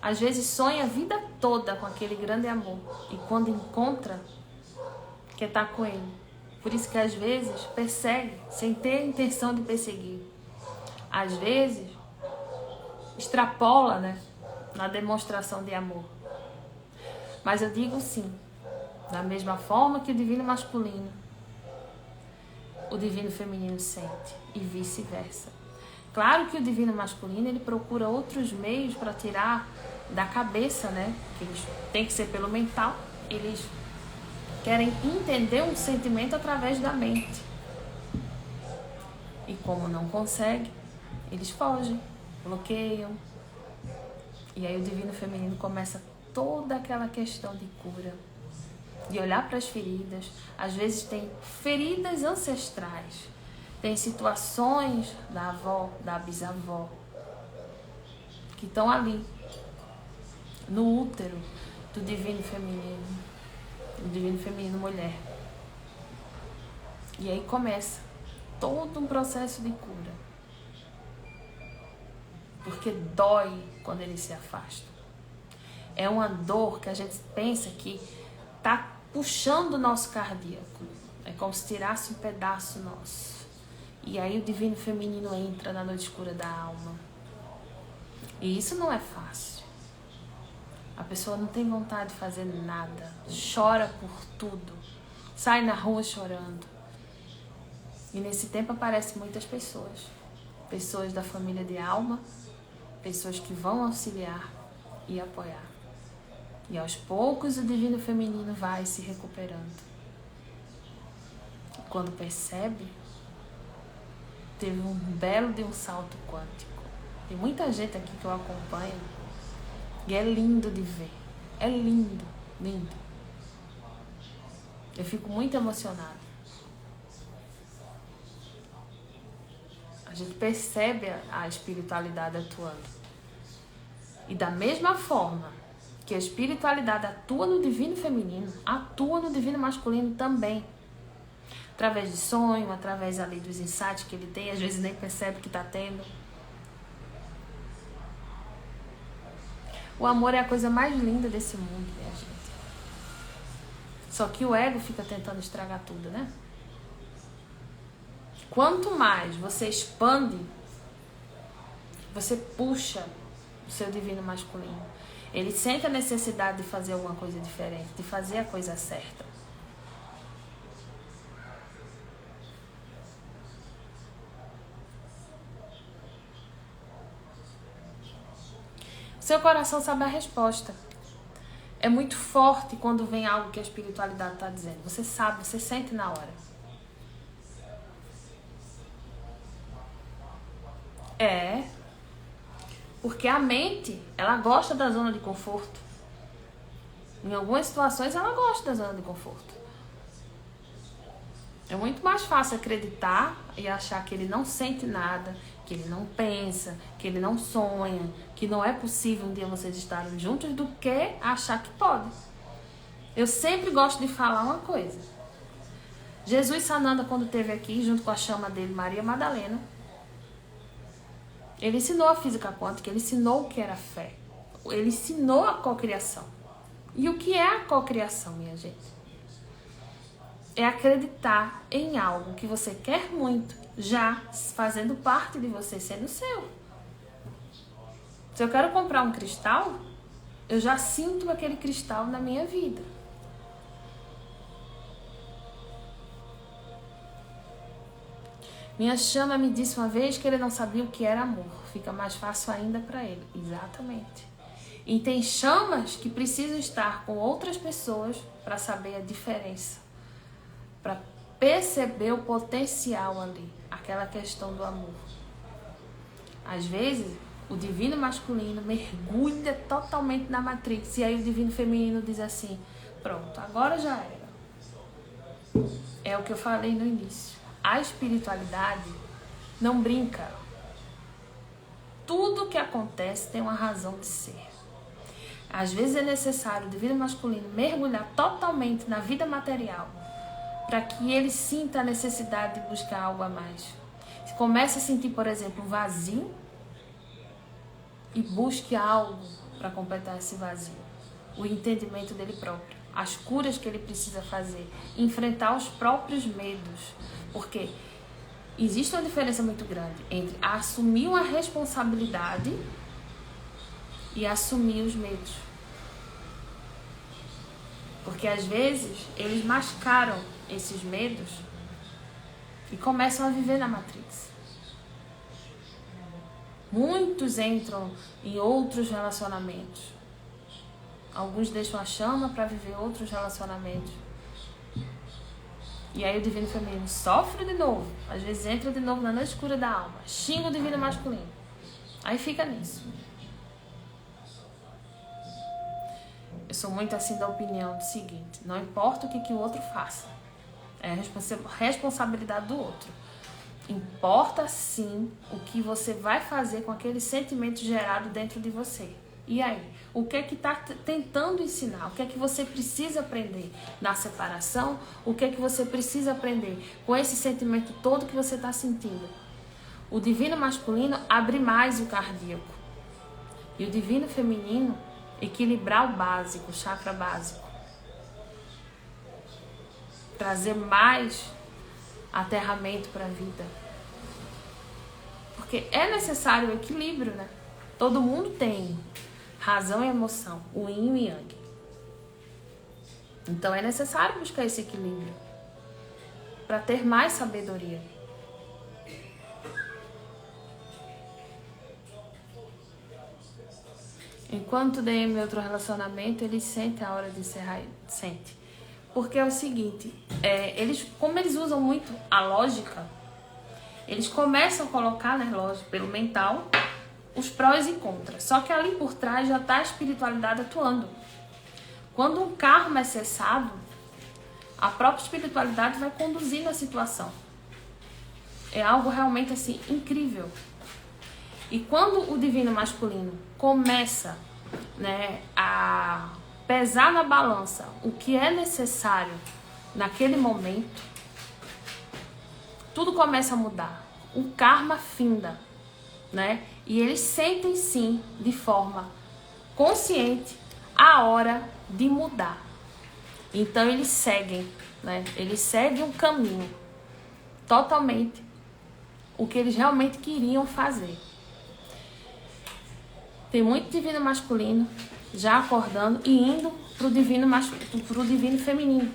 A: Às vezes sonha a vida toda com aquele grande amor e quando encontra, quer estar com ele. Por isso que às vezes persegue sem ter intenção de perseguir. Às vezes extrapola, né, na demonstração de amor. Mas eu digo sim, da mesma forma que o divino masculino, o divino feminino sente e vice-versa. Claro que o divino masculino ele procura outros meios para tirar da cabeça, né? Que eles tem que ser pelo mental. Eles querem entender um sentimento através da mente. E como não conseguem, eles fogem, bloqueiam. E aí o divino feminino começa toda aquela questão de cura, de olhar para as feridas. Às vezes tem feridas ancestrais, tem situações da avó, da bisavó, que estão ali, no útero do divino feminino mulher. E aí começa todo um processo de cura. Porque dói quando ele se afasta. É uma dor que a gente pensa que tá puxando o nosso cardíaco. É como se tirasse um pedaço nosso. E aí o divino feminino entra na noite escura da alma. E isso não é fácil. A pessoa não tem vontade de fazer nada. Chora por tudo. Sai na rua chorando. E nesse tempo aparecem muitas pessoas. Pessoas da família de alma. Pessoas que vão auxiliar e apoiar. E aos poucos o divino feminino vai se recuperando. Quando percebe, teve um belo de um salto quântico. Tem muita gente aqui que eu acompanho e é lindo de ver. É lindo, lindo. Eu fico muito emocionada. A gente percebe a espiritualidade atuando. E da mesma forma que a espiritualidade atua no divino feminino, atua no divino masculino também. Através de sonho, através ali dos insights que ele tem, às vezes nem percebe que está tendo. O amor é a coisa mais linda desse mundo, minha gente. Só que o ego fica tentando estragar tudo, né? Quanto mais você expande, você puxa o seu divino masculino. Ele sente a necessidade de fazer alguma coisa diferente, de fazer a coisa certa. Seu coração sabe a resposta. É muito forte quando vem algo que a espiritualidade está dizendo. Você sabe, você sente na hora. É. Porque a mente, ela gosta da zona de conforto. Em algumas situações, ela gosta da zona de conforto. É muito mais fácil acreditar e achar que ele não sente nada, que ele não pensa, que ele não sonha, que não é possível um dia vocês estarem juntos, do que achar que pode. Eu sempre gosto de falar uma coisa. Jesus Sananda, quando esteve aqui, junto com a chama dele, Maria Madalena, ele ensinou a física quântica, ele ensinou o que era fé. Ele ensinou a cocriação. E o que é a cocriação, minha gente? É acreditar em algo que você quer muito, já fazendo parte de você, sendo seu. Se eu quero comprar um cristal, eu já sinto aquele cristal na minha vida. Minha chama me disse uma vez que ele não sabia o que era amor. Fica mais fácil ainda para ele. Exatamente. E tem chamas que precisam estar com outras pessoas para saber a diferença. Para perceber o potencial ali. Aquela questão do amor. Às vezes, o divino masculino mergulha totalmente na matrix. E aí o divino feminino diz assim, pronto, agora já era. É o que eu falei no início. A espiritualidade não brinca. Tudo que acontece tem uma razão de ser. Às vezes é necessário o divino masculino mergulhar totalmente na vida material para que ele sinta a necessidade de buscar algo a mais. Se começa a sentir, por exemplo, um vazio e busque algo para completar esse vazio. O entendimento dele próprio. As curas que ele precisa fazer. Enfrentar os próprios medos. Porque existe uma diferença muito grande entre assumir uma responsabilidade e assumir os medos. Porque às vezes eles mascaram esses medos e começam a viver na Matrix. Muitos entram em outros relacionamentos. Alguns deixam a chama para viver outros relacionamentos. E aí o divino feminino sofre de novo. Às vezes entra de novo na noite escura da alma. Xinga o divino masculino. Aí fica nisso. Eu sou muito assim da opinião do seguinte. Não importa o que o outro faça. É a responsabilidade do outro. Importa sim o que você vai fazer com aquele sentimento gerado dentro de você. E aí? O que é que está tentando ensinar? O que é que você precisa aprender na separação? O que é que você precisa aprender com esse sentimento todo que você está sentindo? O divino masculino abre mais o cardíaco. E o divino feminino equilibrar o básico, o chakra básico. Trazer mais aterramento para a vida. Porque é necessário o equilíbrio, né? Todo mundo tem razão e emoção, o yin e o yang. Então é necessário buscar esse equilíbrio para ter mais sabedoria. Enquanto DM em outro relacionamento, ele sente a hora de encerrar, sente. Porque é o seguinte, como eles usam muito a lógica, eles começam a colocar, né, lógico, pelo mental, os prós e contras. Só que ali por trás já está a espiritualidade atuando. Quando um karma é cessado, a própria espiritualidade vai conduzindo a situação. É algo realmente assim incrível. E quando o divino masculino começa, né, a pesar na balança o que é necessário naquele momento, tudo começa a mudar. O karma finda, né? E eles sentem sim, de forma consciente, a hora de mudar. Então eles seguem, né? Eles seguem o caminho totalmente, o que eles realmente queriam fazer. Tem muito divino masculino já acordando e indo pro divino feminino.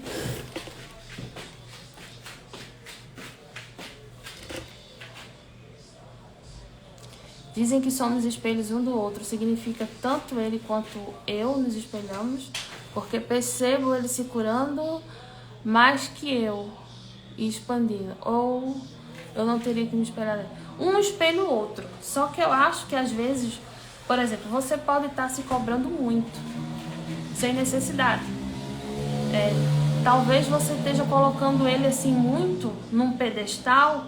A: Dizem que somos espelhos um do outro. Significa tanto ele quanto eu nos espelhamos porque percebo ele se curando mais que eu e expandindo. Ou eu não teria que me esperar dele. Um espelha o outro. Só que eu acho que às vezes, por exemplo, você pode estar se cobrando muito, sem necessidade. Talvez você esteja colocando ele assim muito num pedestal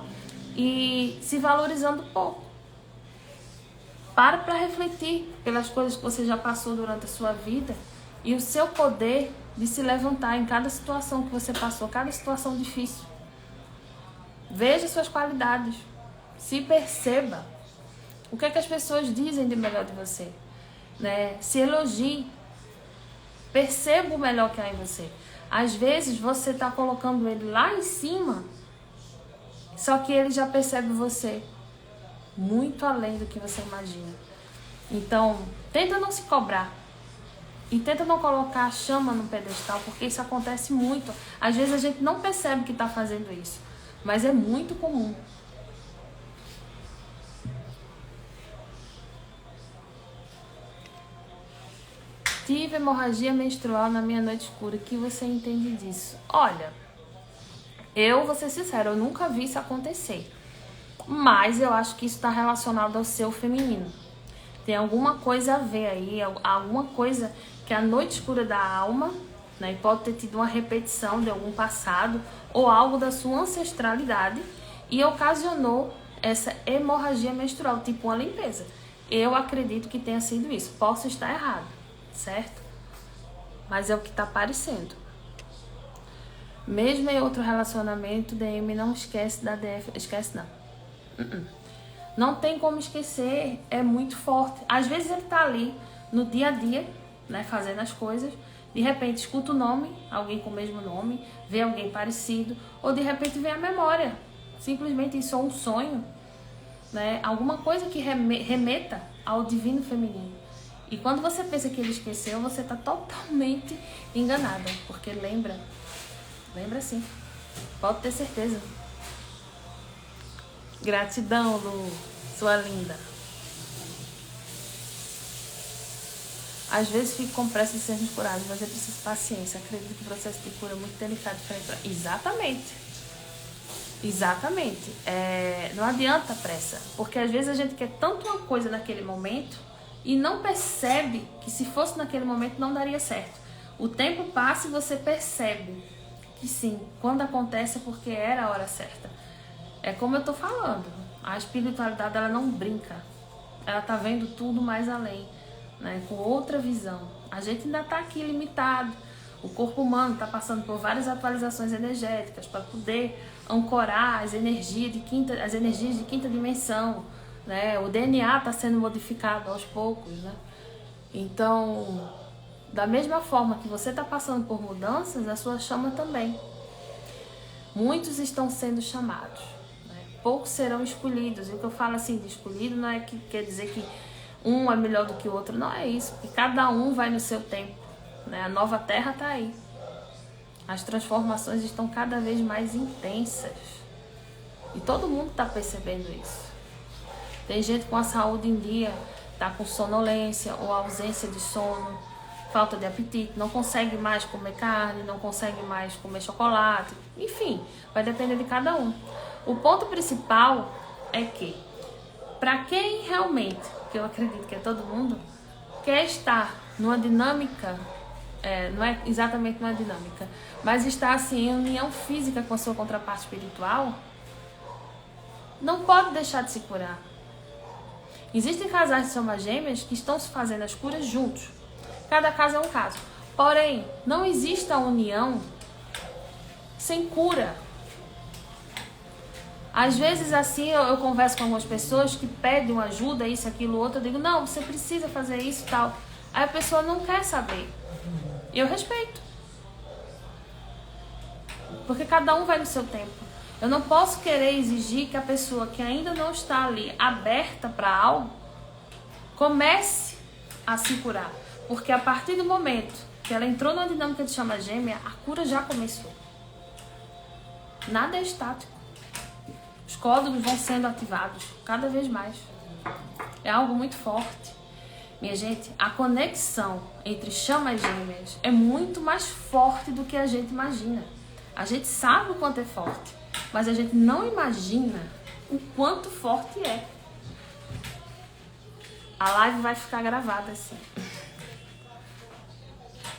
A: e se valorizando pouco. Para refletir pelas coisas que você já passou durante a sua vida e o seu poder de se levantar em cada situação que você passou, cada situação difícil. Veja suas qualidades, se perceba. O que é que as pessoas dizem de melhor de você? Né? Se elogie, perceba o melhor que há em você. Às vezes você está colocando ele lá em cima, só que ele já percebe você muito além do que você imagina. Então, tenta não se cobrar. E tenta não colocar a chama no pedestal, porque isso acontece muito. Às vezes a gente não percebe que está fazendo isso, mas é muito comum. Tive hemorragia menstrual na minha noite escura. O que você entende disso? Olha, eu vou ser sincera, eu nunca vi isso acontecer. Mas eu acho que isso está relacionado ao seu feminino. Tem alguma coisa a ver aí, alguma coisa que a noite escura da alma, né, pode ter tido uma repetição de algum passado ou algo da sua ancestralidade e ocasionou essa hemorragia menstrual, tipo uma limpeza. Eu acredito que tenha sido isso. Posso estar errado, certo? Mas é o que está aparecendo. Mesmo em outro relacionamento, DM não esquece da DF. Esquece não. Não tem como esquecer, é muito forte. Às vezes ele tá ali no dia a dia, né, fazendo as coisas, de repente escuta o nome, alguém com o mesmo nome, vê alguém parecido, ou de repente vem a memória. Simplesmente isso é um sonho, né? Alguma coisa que remeta ao divino feminino. E quando você pensa que ele esqueceu, você tá totalmente enganada, porque lembra sim, pode ter certeza. Gratidão, Lu, sua linda. Às vezes fico com pressa de sermos curados, mas é preciso paciência. Acredito que o processo de cura é muito delicado. Exatamente. Não adianta pressa, porque às vezes a gente quer tanto uma coisa naquele momento e não percebe que se fosse naquele momento não daria certo. O tempo passa e você percebe que sim, quando acontece é porque era a hora certa. É como eu tô falando, a espiritualidade ela não brinca, ela tá vendo tudo mais além, né? Com outra visão. A gente ainda tá aqui limitado, o corpo humano tá passando por várias atualizações energéticas para poder ancorar as energias de quinta dimensão, né? O DNA tá sendo modificado aos poucos, né? Então, da mesma forma que você tá passando por mudanças, a sua chama também. Muitos estão sendo chamados. Poucos serão escolhidos. E o que eu falo assim de escolhido não é que quer dizer que um é melhor do que o outro. Não é isso. Porque cada um vai no seu tempo, né? A nova terra está aí. As transformações estão cada vez mais intensas. E todo mundo está percebendo isso. Tem gente com a saúde em dia, está com sonolência ou ausência de sono, falta de apetite, não consegue mais comer carne, não consegue mais comer chocolate. Enfim, vai depender de cada um. O ponto principal é que, para quem realmente, que eu acredito que é todo mundo, quer estar numa dinâmica, não é exatamente numa dinâmica, mas está assim em união física com a sua contraparte espiritual, não pode deixar de se curar. Existem casais de somas gêmeas que estão se fazendo as curas juntos. Cada caso é um caso. Porém, não existe a união sem cura. Às vezes, assim, eu converso com algumas pessoas que pedem uma ajuda, isso, aquilo, outro. Eu digo, não, você precisa fazer isso e tal. Aí a pessoa não quer saber. Eu respeito. Porque cada um vai no seu tempo. Eu não posso querer exigir que a pessoa que ainda não está ali aberta para algo comece a se curar. Porque a partir do momento que ela entrou na dinâmica de chama gêmea, a cura já começou. Nada é estático. códigos vão sendo ativados cada vez mais. É algo muito forte. Minha gente, a conexão entre chamas gêmeas é muito mais forte do que a gente imagina. A gente sabe o quanto é forte, mas a gente não imagina o quanto forte é. A live vai ficar gravada assim.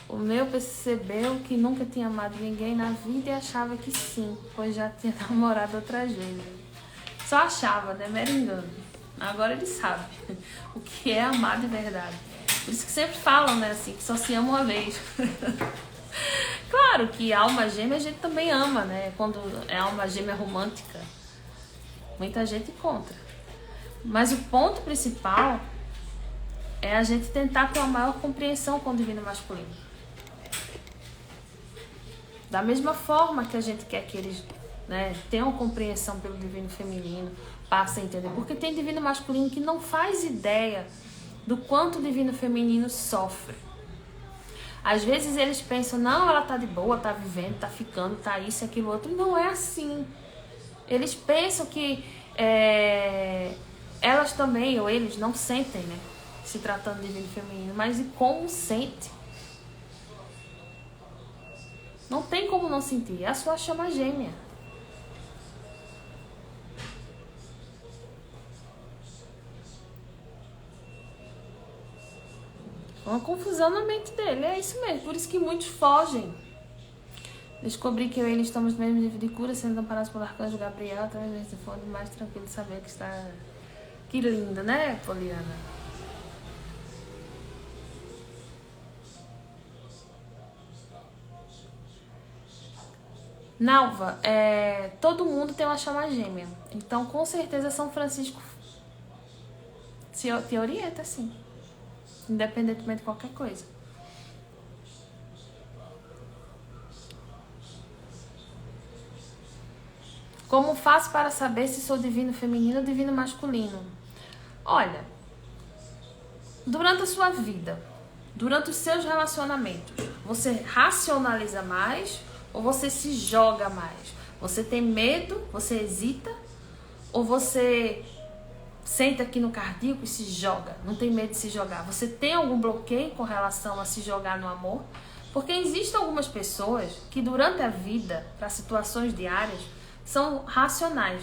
A: O meu percebeu que nunca tinha amado ninguém na vida e achava que sim, pois já tinha namorado outras vezes. Só achava, né? Mero engano. Agora ele sabe o que é amar de verdade. Por isso que sempre falam, né, assim, que só se ama uma vez. Claro que alma gêmea a gente também ama, né? Quando é alma gêmea romântica, muita gente contra. Mas o ponto principal é a gente tentar ter uma maior compreensão com o divino masculino. Da mesma forma que a gente quer que eles, né, tenham compreensão pelo divino feminino, passem a entender. Porque tem divino masculino que não faz ideia do quanto o divino feminino sofre. Às vezes eles pensam, não, ela tá de boa, tá vivendo, tá ficando, tá isso e aquilo outro. Não é assim. Eles pensam que elas também, ou eles, não sentem, né? Se tratando de divino feminino. Mas e como sente? Não tem como não sentir. É a sua chama gêmea. Uma confusão na mente dele, é isso mesmo. Por isso que muitos fogem. Descobri que eu e ele estamos no mesmo nível de cura, sendo amparados pelo arcanjo Gabriel, através desse fundo, mais tranquilo de saber que está... Que linda, né, Poliana? Nalva, todo mundo tem uma chama gêmea. Então, com certeza, São Francisco te orienta, sim. Independentemente de qualquer coisa. Como faço para saber se sou divino feminino ou divino masculino? Olha, durante a sua vida, durante os seus relacionamentos, você racionaliza mais ou você se joga mais? Você tem medo, você hesita, ou você senta aqui no cardíaco e se joga, não tem medo de se jogar? Você tem algum bloqueio com relação a se jogar no amor? Porque existem algumas pessoas que durante a vida, para situações diárias, são racionais.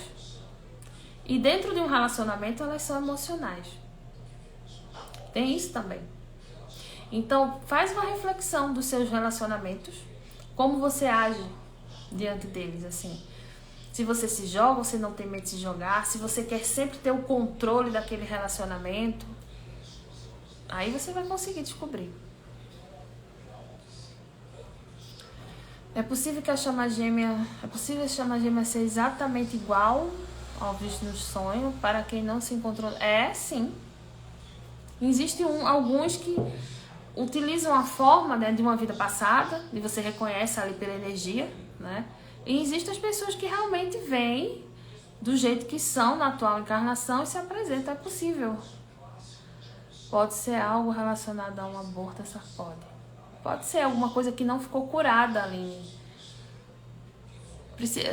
A: E dentro de um relacionamento, elas são emocionais. Tem isso também. Então, faz uma reflexão dos seus relacionamentos, como você age diante deles, assim. Se você se joga, você não tem medo de se jogar. Se você quer sempre ter o controle daquele relacionamento, aí você vai conseguir descobrir. É possível a chama gêmea ser exatamente igual ao visto no sonho para quem não se encontrou? É, sim. Existem alguns que utilizam a forma, né, de uma vida passada, e você reconhece ali pela energia, né? E existem as pessoas que realmente vêm do jeito que são na atual encarnação e se apresentam. É possível. Pode ser algo relacionado a um aborto, essa pode. Pode ser alguma coisa que não ficou curada ali.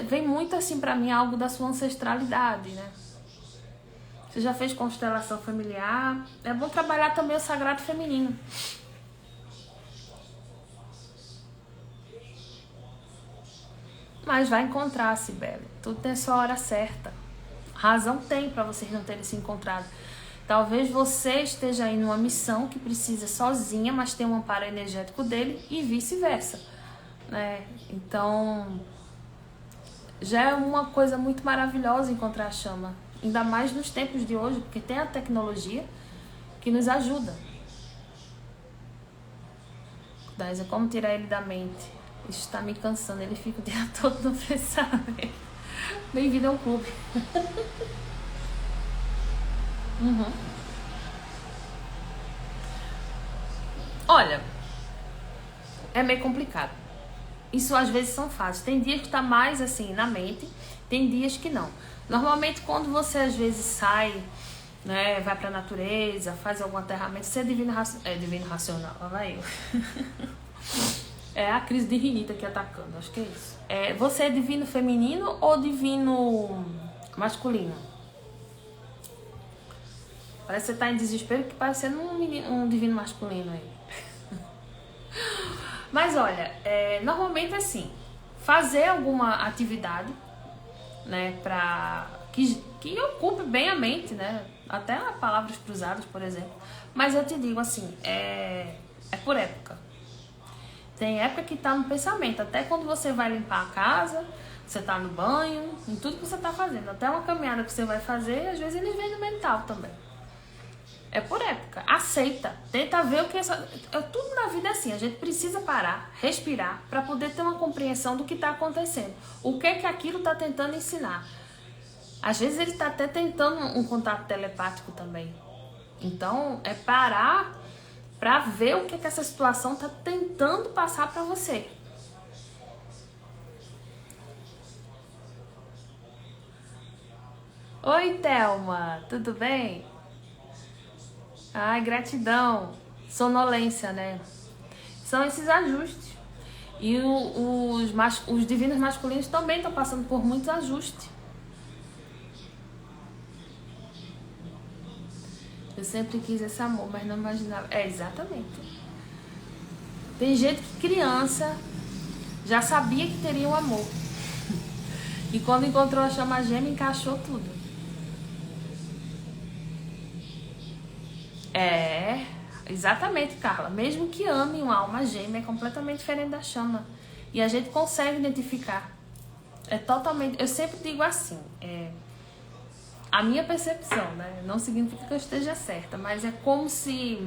A: Vem muito assim pra mim algo da sua ancestralidade, né? Você já fez constelação familiar? É bom trabalhar também o sagrado feminino. Mas vai encontrar, Cibele. Tudo tem sua hora certa. Razão tem para vocês não terem se encontrado. Talvez você esteja aí numa missão que precisa sozinha, mas tem um amparo energético dele e vice-versa, né? Então, já é uma coisa muito maravilhosa encontrar a chama. Ainda mais nos tempos de hoje, porque tem a tecnologia que nos ajuda. Daísa, como tirar ele da mente? Isso está me cansando, ele fica o dia todo no pensamento. Bem-vindo ao clube. Olha, é meio complicado. Isso às vezes são fases. Tem dias que tá mais assim na mente, tem dias que não. Normalmente quando você às vezes sai, né, vai pra natureza, faz algum aterramento, você é divino racional, lá vai eu. É a crise de rinite aqui atacando, acho que é isso. Você é divino feminino ou divino masculino? Parece que você tá em desespero, que parecendo um divino masculino aí. Mas olha, normalmente assim, fazer alguma atividade, né, que ocupe bem a mente, né, até palavras cruzadas, por exemplo. Mas eu te digo assim, é por época. Tem época que tá no pensamento, até quando você vai limpar a casa, você tá no banho, em tudo que você tá fazendo, até uma caminhada que você vai fazer, às vezes eles vêm no mental também. É por época. Aceita. Tenta ver o que tudo na vida é assim. A gente precisa parar, respirar, para poder ter uma compreensão do que está acontecendo. O que é que aquilo está tentando ensinar. Às vezes ele está até tentando um contato telepático também. Então, é parar para ver o que é que essa situação está tentando passar para você. Oi, Thelma. Tudo bem? Ai, gratidão. Sonolência, né? São esses ajustes. E os divinos masculinos também estão passando por muitos ajustes. Eu sempre quis esse amor, mas não imaginava. Exatamente. Tem gente que criança já sabia que teria um amor. E quando encontrou a chama gêmea, encaixou tudo. Exatamente, Carla. Mesmo que ame uma alma gêmea, é completamente diferente da chama. E a gente consegue identificar. É totalmente... Eu sempre digo assim, a minha percepção, né? Não significa que eu esteja certa, mas é como se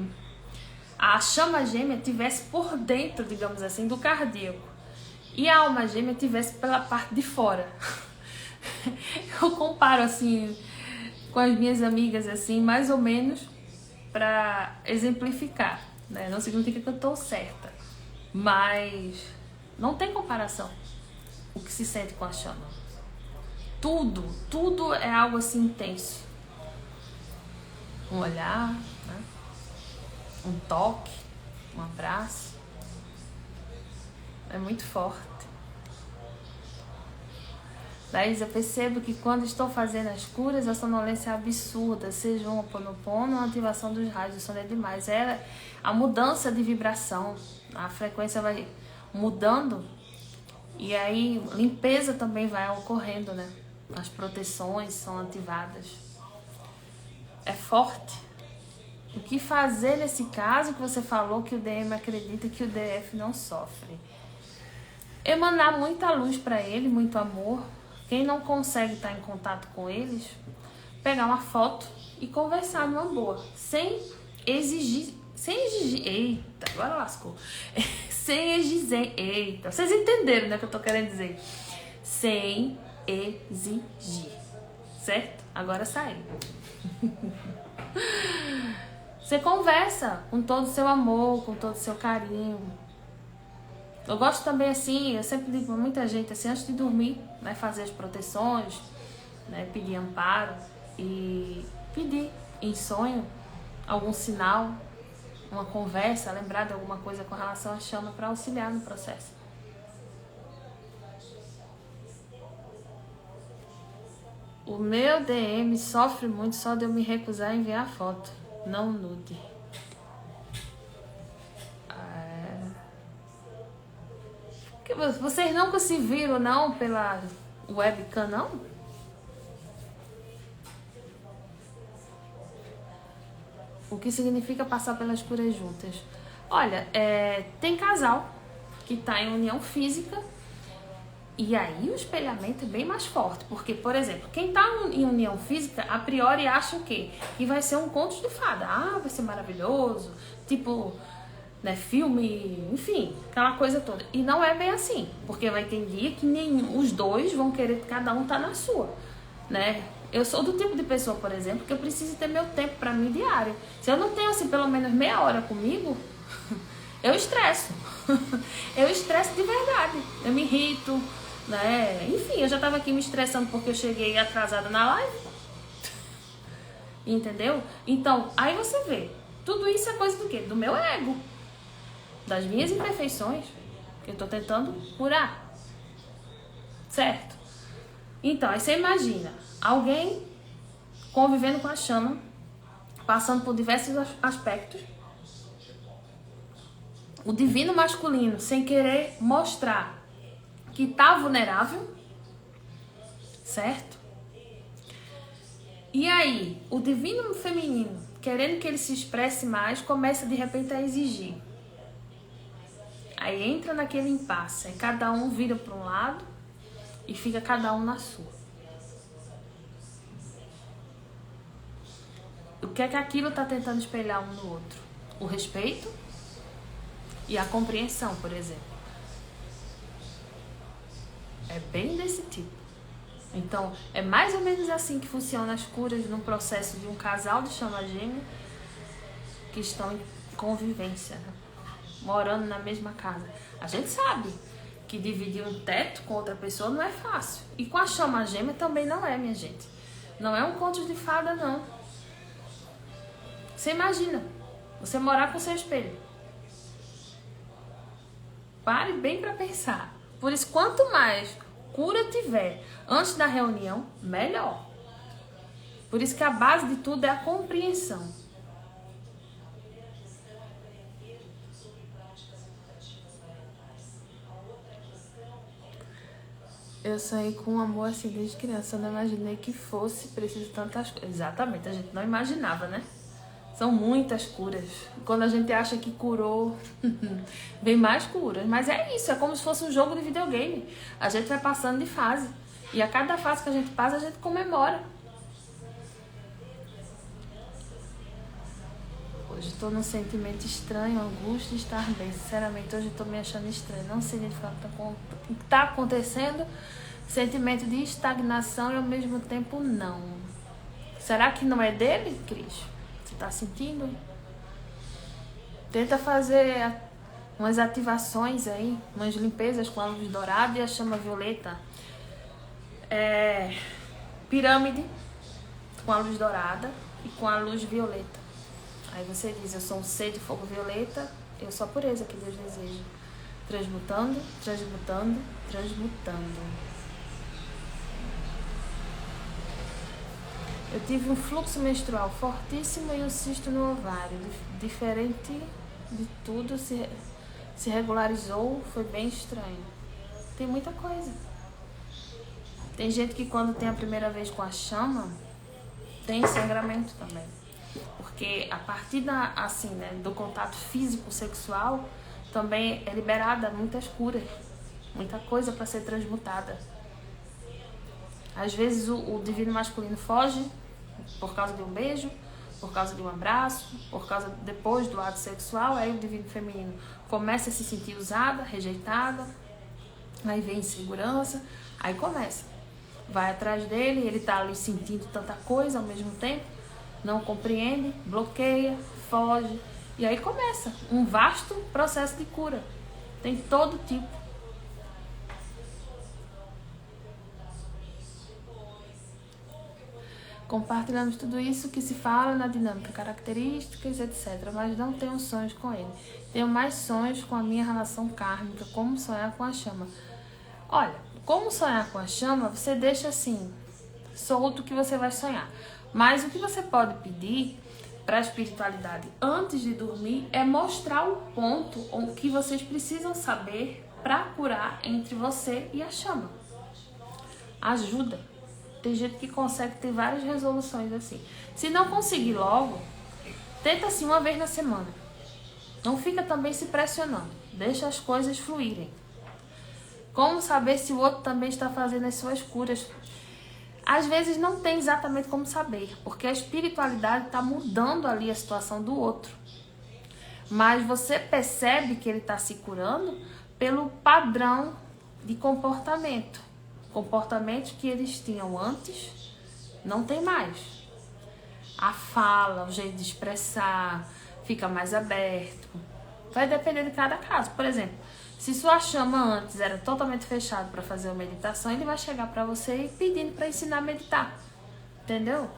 A: a chama gêmea tivesse por dentro, digamos assim, do cardíaco. E a alma gêmea tivesse pela parte de fora. Eu comparo assim com as minhas amigas, assim, mais ou menos, para exemplificar, né? Não significa que eu estou certa, mas não tem comparação o que se sente com a chama. Tudo é algo assim intenso. Um olhar, né? Um toque, um abraço. É muito forte. Daí eu percebo que quando estou fazendo as curas, a sonolência é absurda, seja um Ho'oponopono ou a ativação dos raios, o sono é demais. A mudança de vibração, a frequência vai mudando e aí limpeza também vai ocorrendo, né? As proteções são ativadas. É forte. O que fazer nesse caso que você falou que o DM acredita que o DF não sofre? Emanar muita luz para ele, muito amor. Quem não consegue estar em contato com eles, pegar uma foto e conversar numa boa, sem exigir, eita, agora lascou, sem exigir, eita, vocês entenderam, né, o que eu tô querendo dizer, sem exigir, certo? Agora saiu. Você conversa com todo o seu amor, com todo o seu carinho. Eu gosto também assim, eu sempre digo pra muita gente assim, antes de dormir, né, fazer as proteções, né, pedir amparo e pedir em sonho algum sinal, uma conversa, lembrar de alguma coisa com relação à chama para auxiliar no processo. O meu DM sofre muito só de eu me recusar a enviar a foto, não nude. Vocês nunca se viram, não, pela webcam, não? O que significa passar pelas curas juntas? Olha, tem casal que tá em união física e aí o espelhamento é bem mais forte. Porque, por exemplo, quem tá em união física, a priori acha o quê? Que vai ser um conto de fada. Ah, vai ser maravilhoso. Tipo... né, filme, enfim, aquela coisa toda. E não é bem assim, porque vai ter dia que os dois vão querer que cada um tá na sua, né? Eu sou do tipo de pessoa, por exemplo, que eu preciso ter meu tempo para mim diário. Se eu não tenho, assim, pelo menos meia hora comigo, eu estresso. Eu estresso de verdade. Eu me irrito, né? Enfim, eu já tava aqui me estressando porque eu cheguei atrasada na live. Entendeu? Então, aí você vê, tudo isso é coisa do quê? Do meu ego. Das minhas imperfeições que eu tô tentando curar, certo? Então, aí você imagina alguém convivendo com a chama, passando por diversos aspectos. O divino masculino, sem querer mostrar que está vulnerável, certo? E aí, o divino feminino, querendo que ele se expresse mais, começa de repente a exigir. Aí entra naquele impasse, aí cada um vira para um lado e fica cada um na sua. O que é que aquilo está tentando espelhar um no outro? O respeito e a compreensão, por exemplo. É bem desse tipo. Então, é mais ou menos assim que funcionam as curas num processo de um casal de chama gêmea que estão em convivência, né? Morando na mesma casa. A gente sabe que dividir um teto com outra pessoa não é fácil. E com a chama gêmea também não é, minha gente. Não é um conto de fada, não. Você imagina, você morar com seu espelho. Pare bem para pensar. Por isso, quanto mais cura tiver antes da reunião, melhor. Por isso que a base de tudo é a compreensão. Eu sonhei com um amor assim desde criança. Eu não imaginei que fosse preciso tantas coisas. Exatamente, a gente não imaginava, né? São muitas curas. Quando a gente acha que curou, vem mais curas. Mas é isso, é como se fosse um jogo de videogame. A gente vai passando de fase. E a cada fase que a gente passa, a gente comemora. Hoje estou num sentimento estranho, angústia de estar bem. Sinceramente, hoje estou me achando estranho. Não sei identificar o que está acontecendo. Sentimento de estagnação e ao mesmo tempo não. Será que não é dele, Cris? Tá sentindo? Tenta fazer umas ativações aí, umas limpezas com a luz dourada e a chama violeta. Pirâmide com a luz dourada e com a luz violeta. Aí você diz, eu sou um ser de fogo violeta, eu sou a pureza que Deus deseja. Transmutando, transmutando, transmutando. Eu tive um fluxo menstrual fortíssimo e um cisto no ovário. Diferente de tudo, se regularizou, foi bem estranho. Tem muita coisa. Tem gente que quando tem a primeira vez com a chama, tem sangramento também. Porque a partir do contato físico sexual, também é liberada muitas curas. Muita coisa para ser transmutada. Às vezes o divino masculino foge por causa de um beijo, por causa de um abraço, por causa depois do ato sexual, aí o divino feminino começa a se sentir usada, rejeitada, aí vem insegurança, aí começa. Vai atrás dele, ele tá ali sentindo tanta coisa ao mesmo tempo, não compreende, bloqueia, foge, e aí começa um vasto processo de cura. Tem todo tipo. Compartilhamos tudo isso que se fala na dinâmica, características, etc. Mas não tenho sonhos com ele. Tenho mais sonhos com a minha relação kármica, como sonhar com a chama. Olha, como sonhar com a chama, você deixa assim, solto que você vai sonhar. Mas o que você pode pedir para a espiritualidade antes de dormir é mostrar o ponto que vocês precisam saber para curar entre você e a chama. Ajuda. Tem gente que consegue ter várias resoluções assim. Se não conseguir logo, tenta assim uma vez na semana. Não fica também se pressionando. Deixa as coisas fluírem. Como saber se o outro também está fazendo as suas curas? Às vezes não tem exatamente como saber, porque a espiritualidade está mudando ali a situação do outro. Mas você percebe que ele está se curando pelo padrão de comportamento. Comportamentos que eles tinham antes, não tem mais. A fala, o jeito de expressar, fica mais aberto. Vai depender de cada caso. Por exemplo, se sua chama antes era totalmente fechada para fazer uma meditação, ele vai chegar para você pedindo para ensinar a meditar. Entendeu?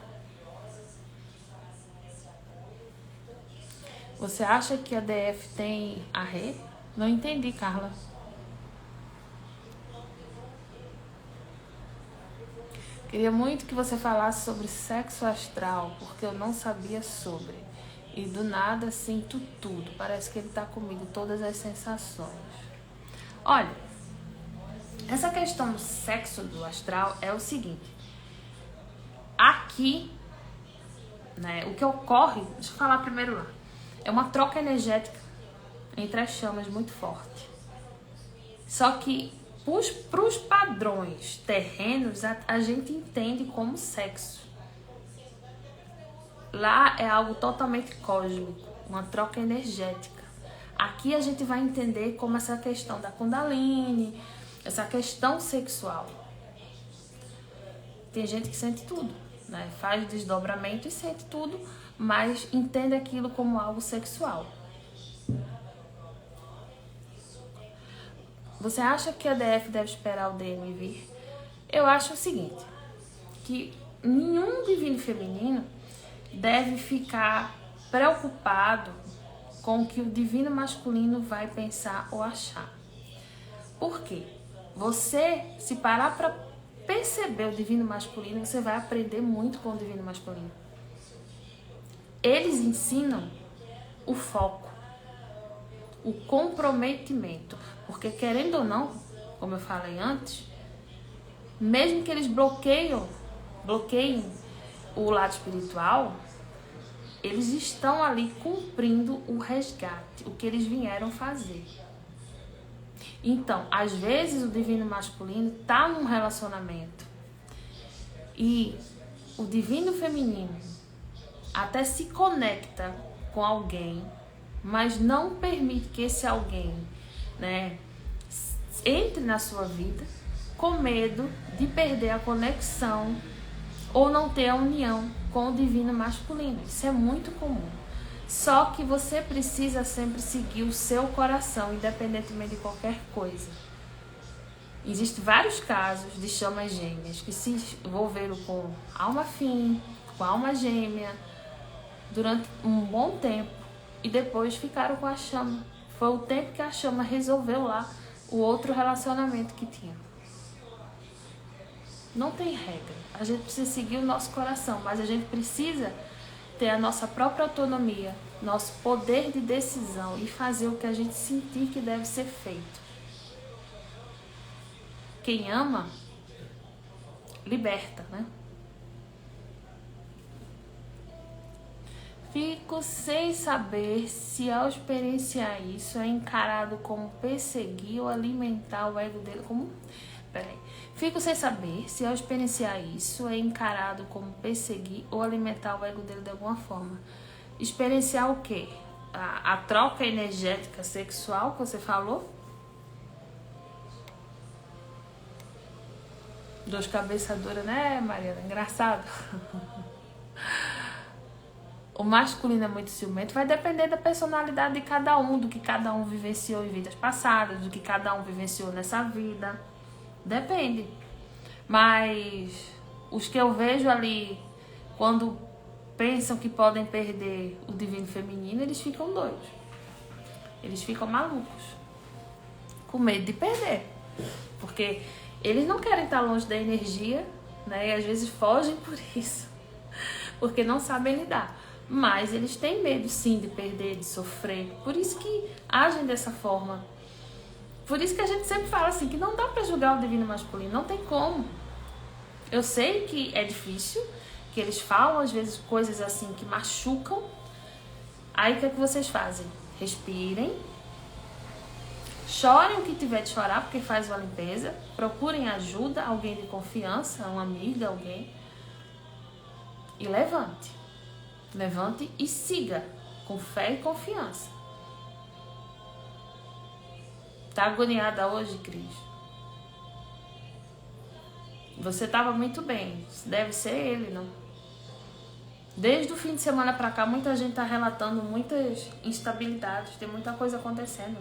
A: Você acha que a DF tem arre? Não entendi, Carla. Queria muito que você falasse sobre sexo astral, porque eu não sabia sobre. E do nada sinto tudo. Parece que ele tá comigo, todas as sensações. Olha, essa questão do sexo do astral é o seguinte. Aqui, né, o que ocorre, deixa eu falar primeiro lá, é uma troca energética entre as chamas muito forte. Só que para os padrões terrenos, a gente entende como sexo. Lá é algo totalmente cósmico, uma troca energética. Aqui a gente vai entender como essa questão da Kundalini, essa questão sexual. Tem gente que sente tudo, né? Faz desdobramento e sente tudo, mas entende aquilo como algo sexual. Você acha que a DF deve esperar o DM vir? Eu acho o seguinte, que nenhum divino feminino deve ficar preocupado com o que o divino masculino vai pensar ou achar. Por quê? Você, se parar para perceber o divino masculino, você vai aprender muito com o divino masculino. Eles ensinam o foco, o comprometimento. Porque, querendo ou não, como eu falei antes, mesmo que eles bloqueiem o lado espiritual, eles estão ali cumprindo o resgate, o que eles vieram fazer. Então, às vezes o divino masculino está num relacionamento e o divino feminino até se conecta com alguém, mas não permite que esse alguém, né, entre na sua vida com medo de perder a conexão ou não ter a união com o divino masculino. Isso é muito comum. Só que você precisa sempre seguir o seu coração, independentemente de qualquer coisa. Existem vários casos de chamas gêmeas que se envolveram com alma afim, com alma gêmea, durante um bom tempo e depois ficaram com a chama. Foi o tempo que a chama resolveu lá o outro relacionamento que tinha. Não tem regra. A gente precisa seguir o nosso coração, mas a gente precisa ter a nossa própria autonomia, nosso poder de decisão e fazer o que a gente sentir que deve ser feito. Quem ama, liberta, né? Fico sem saber se ao experienciar isso é encarado como perseguir ou alimentar o ego dele. Fico sem saber se ao experienciar isso é encarado como perseguir ou alimentar o ego dele de alguma forma. Experienciar o quê? A troca energética sexual que você falou? Dor de cabeça dura, né, Mariana? Engraçado. O masculino é muito ciumento, vai depender da personalidade de cada um, do que cada um vivenciou em vidas passadas, do que cada um vivenciou nessa vida. Depende. Mas os que eu vejo ali, quando pensam que podem perder o divino feminino, eles ficam doidos. Eles ficam malucos. Com medo de perder. Porque eles não querem estar longe da energia, né? E às vezes fogem por isso. Porque não sabem lidar. Mas eles têm medo, sim, de perder, de sofrer. Por isso que agem dessa forma. Por isso que a gente sempre fala assim, que não dá pra julgar o divino masculino. Não tem como. Eu sei que é difícil, que eles falam, às vezes, coisas assim que machucam. Aí, o que é que vocês fazem? Respirem. Chorem o que tiver de chorar, porque faz uma limpeza. Procurem ajuda, alguém de confiança, uma amiga, alguém. E levante. Levante e siga, com fé e confiança. Tá agoniada hoje, Cris? Você tava muito bem. Deve ser ele, não? Desde o fim de semana pra cá, muita gente tá relatando muitas instabilidades. Tem muita coisa acontecendo.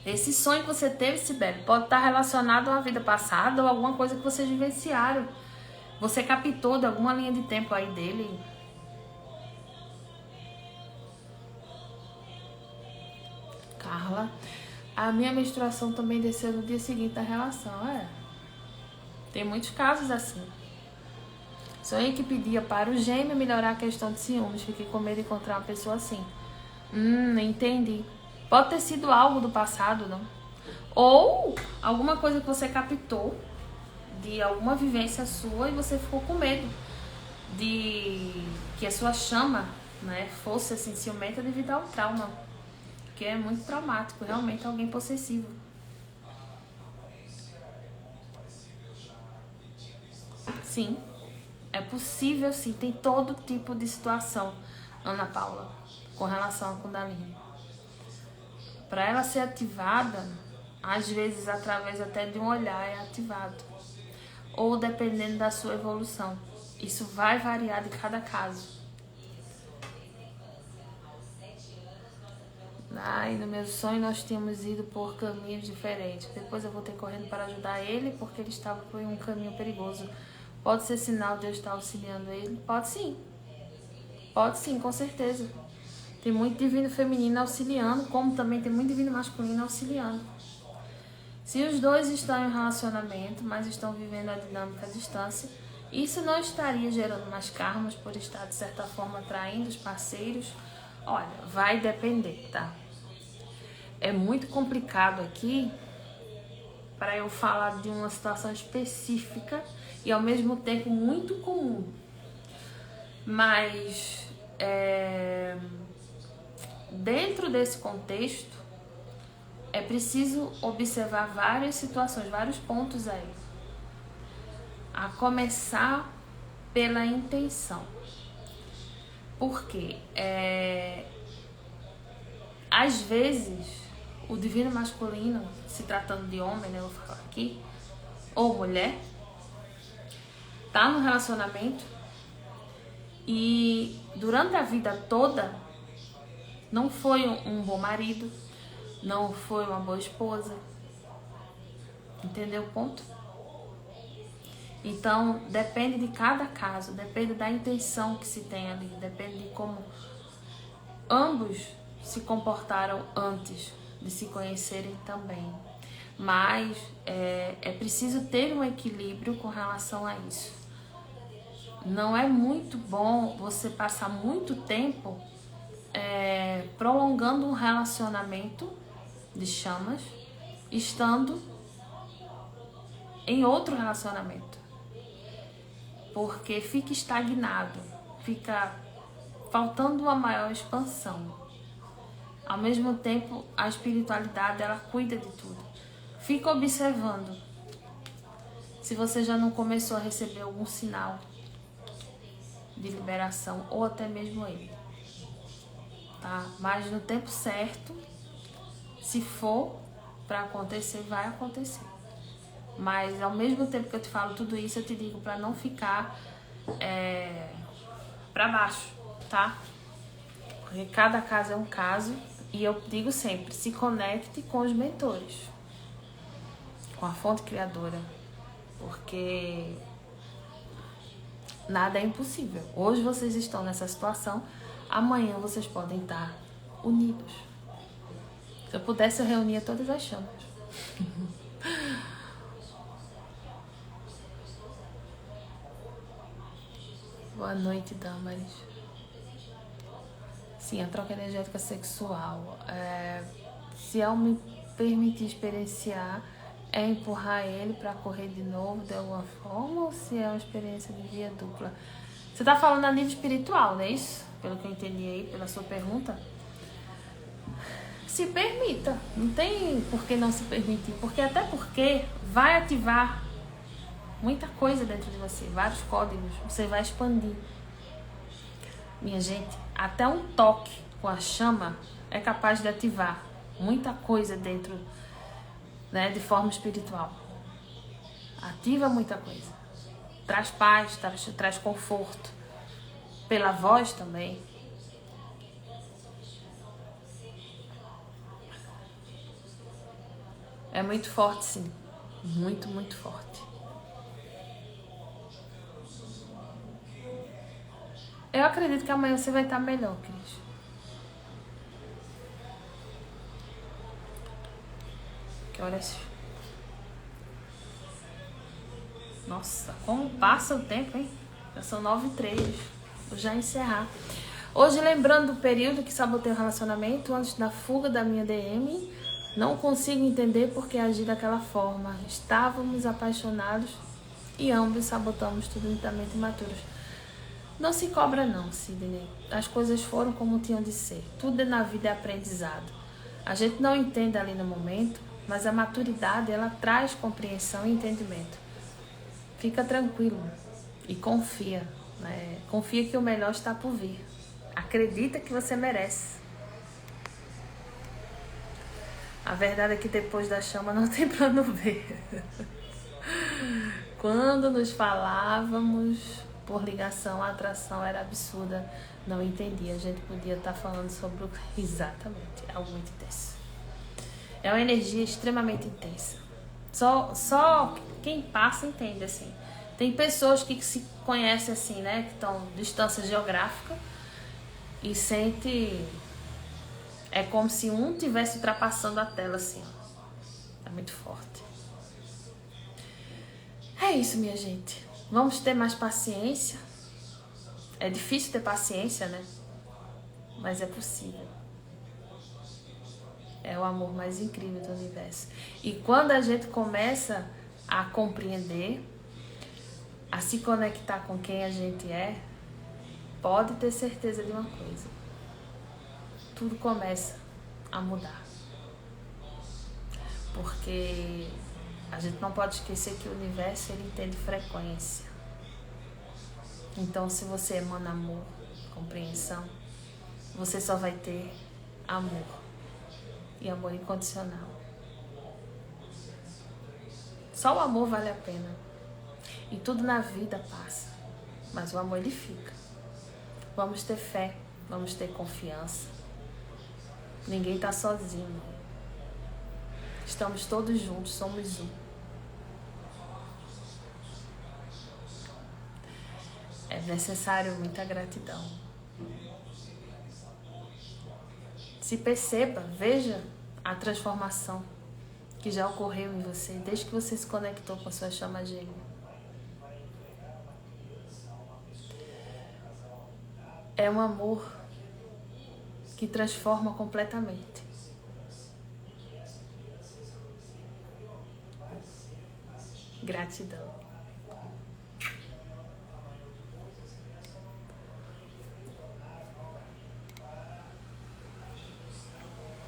A: Esse sonho que você teve, Sibeli, pode estar relacionado a uma vida passada ou alguma coisa que vocês vivenciaram. Você captou de alguma linha de tempo aí dele? Carla. A minha menstruação também desceu no dia seguinte da relação. Tem muitos casos assim. Sonhei que pedia para o gêmeo melhorar a questão de ciúmes. Fiquei com medo de encontrar uma pessoa assim. Entendi. Pode ter sido algo do passado, não? Ou alguma coisa que você captou de alguma vivência sua e você ficou com medo de que a sua chama, né, fosse assim ciumenta devido ao trauma, que é muito traumático, realmente alguém possessivo. Sim, é possível sim, tem todo tipo de situação, Ana Paula, com relação à Kundalini. Para ela ser ativada, às vezes através até de um olhar é ativado, ou dependendo da sua evolução. Isso vai variar de cada caso. E no meu sonho nós tínhamos ido por caminhos diferentes. Depois eu voltei correndo para ajudar ele porque ele estava por um caminho perigoso. Pode ser sinal de eu estar auxiliando ele? Pode sim, com certeza. Tem muito divino feminino auxiliando, como também tem muito divino masculino auxiliando. Se os dois estão em um relacionamento, mas estão vivendo a dinâmica à distância, isso não estaria gerando mais karmas por estar, de certa forma, atraindo os parceiros? Olha, vai depender, tá? É muito complicado aqui para eu falar de uma situação específica e, ao mesmo tempo, muito comum. Mas, dentro desse contexto, é preciso observar várias situações, vários pontos aí. A começar pela intenção. Porque, às vezes, o divino masculino, se tratando de homem, né, eu vou falar aqui, ou mulher, tá no relacionamento e durante a vida toda não foi um bom marido, não foi uma boa esposa. Entendeu o ponto? Então, depende de cada caso, depende da intenção que se tem ali, depende de como ambos se comportaram antes de se conhecerem também. Mas é preciso ter um equilíbrio com relação a isso. Não é muito bom você passar muito tempo prolongando um relacionamento de chamas, estando em outro relacionamento. Porque fica estagnado, fica faltando uma maior expansão. Ao mesmo tempo, a espiritualidade, ela cuida de tudo. Fica observando se você já não começou a receber algum sinal de liberação, ou até mesmo ele. Tá? Mas no tempo certo, se for para acontecer, vai acontecer. Mas ao mesmo tempo que eu te falo tudo isso, eu te digo para não ficar para baixo, tá? Porque cada caso é um caso. E eu digo sempre, se conecte com os mentores, com a fonte criadora, porque nada é impossível. Hoje vocês estão nessa situação, amanhã vocês podem estar unidos. Se eu pudesse, eu reunia todas as chamas. Boa noite, Damaris. Sim, a troca energética sexual. Se eu me permitir experienciar, é empurrar ele para correr de novo de alguma forma, ou se é uma experiência de via dupla? Você tá falando a nível espiritual, não é isso? Pelo que eu entendi aí, pela sua pergunta. Se permita. Não tem por que não se permitir. Até porque vai ativar muita coisa dentro de você, vários códigos. Você vai expandir. Minha gente, até um toque com a chama é capaz de ativar muita coisa dentro, né, de forma espiritual. Ativa muita coisa. Traz paz, traz conforto. Pela voz também. É muito forte, sim. Muito, muito forte. Eu acredito que amanhã você vai estar melhor, Cris. Que horas? Nossa, como passa o tempo, hein? Já são 9h03. Vou já encerrar. Hoje, lembrando do período que sabotei o relacionamento antes da fuga da minha DM, não consigo entender por que agi daquela forma. Estávamos apaixonados e ambos sabotamos tudo lentamente imaturos. Não se cobra não, Sidney. As coisas foram como tinham de ser. Tudo na vida é aprendizado. A gente não entende ali no momento, mas a maturidade, ela traz compreensão e entendimento. Fica tranquilo e confia, né? Confia que o melhor está por vir. Acredita que você merece. A verdade é que depois da chama não tem plano B. Quando nos falávamos por ligação, a atração era absurda. Não entendi. A gente podia estar falando sobre o... Exatamente. É algo muito intenso. É uma energia extremamente intensa. Só quem passa entende, assim. Tem pessoas que se conhecem assim, né? Que estão em distância geográfica e sente... É como se um estivesse ultrapassando a tela, assim. É muito forte. É isso, minha gente. Vamos ter mais paciência. É difícil ter paciência, né? Mas é possível. É o amor mais incrível do universo. E quando a gente começa a compreender, a se conectar com quem a gente é, pode ter certeza de uma coisa. Tudo começa a mudar. Porque a gente não pode esquecer que o universo, ele entende frequência. Então, se você emana amor, compreensão, você só vai ter amor. E amor incondicional. Só o amor vale a pena. E tudo na vida passa. Mas o amor, ele fica. Vamos ter fé. Vamos ter confiança. Ninguém está sozinho. Estamos todos juntos. Somos um. É necessário muita gratidão. Se perceba, veja a transformação que já ocorreu em você, desde que você se conectou com a sua chama gêmea. É um amor que transforma completamente. Gratidão.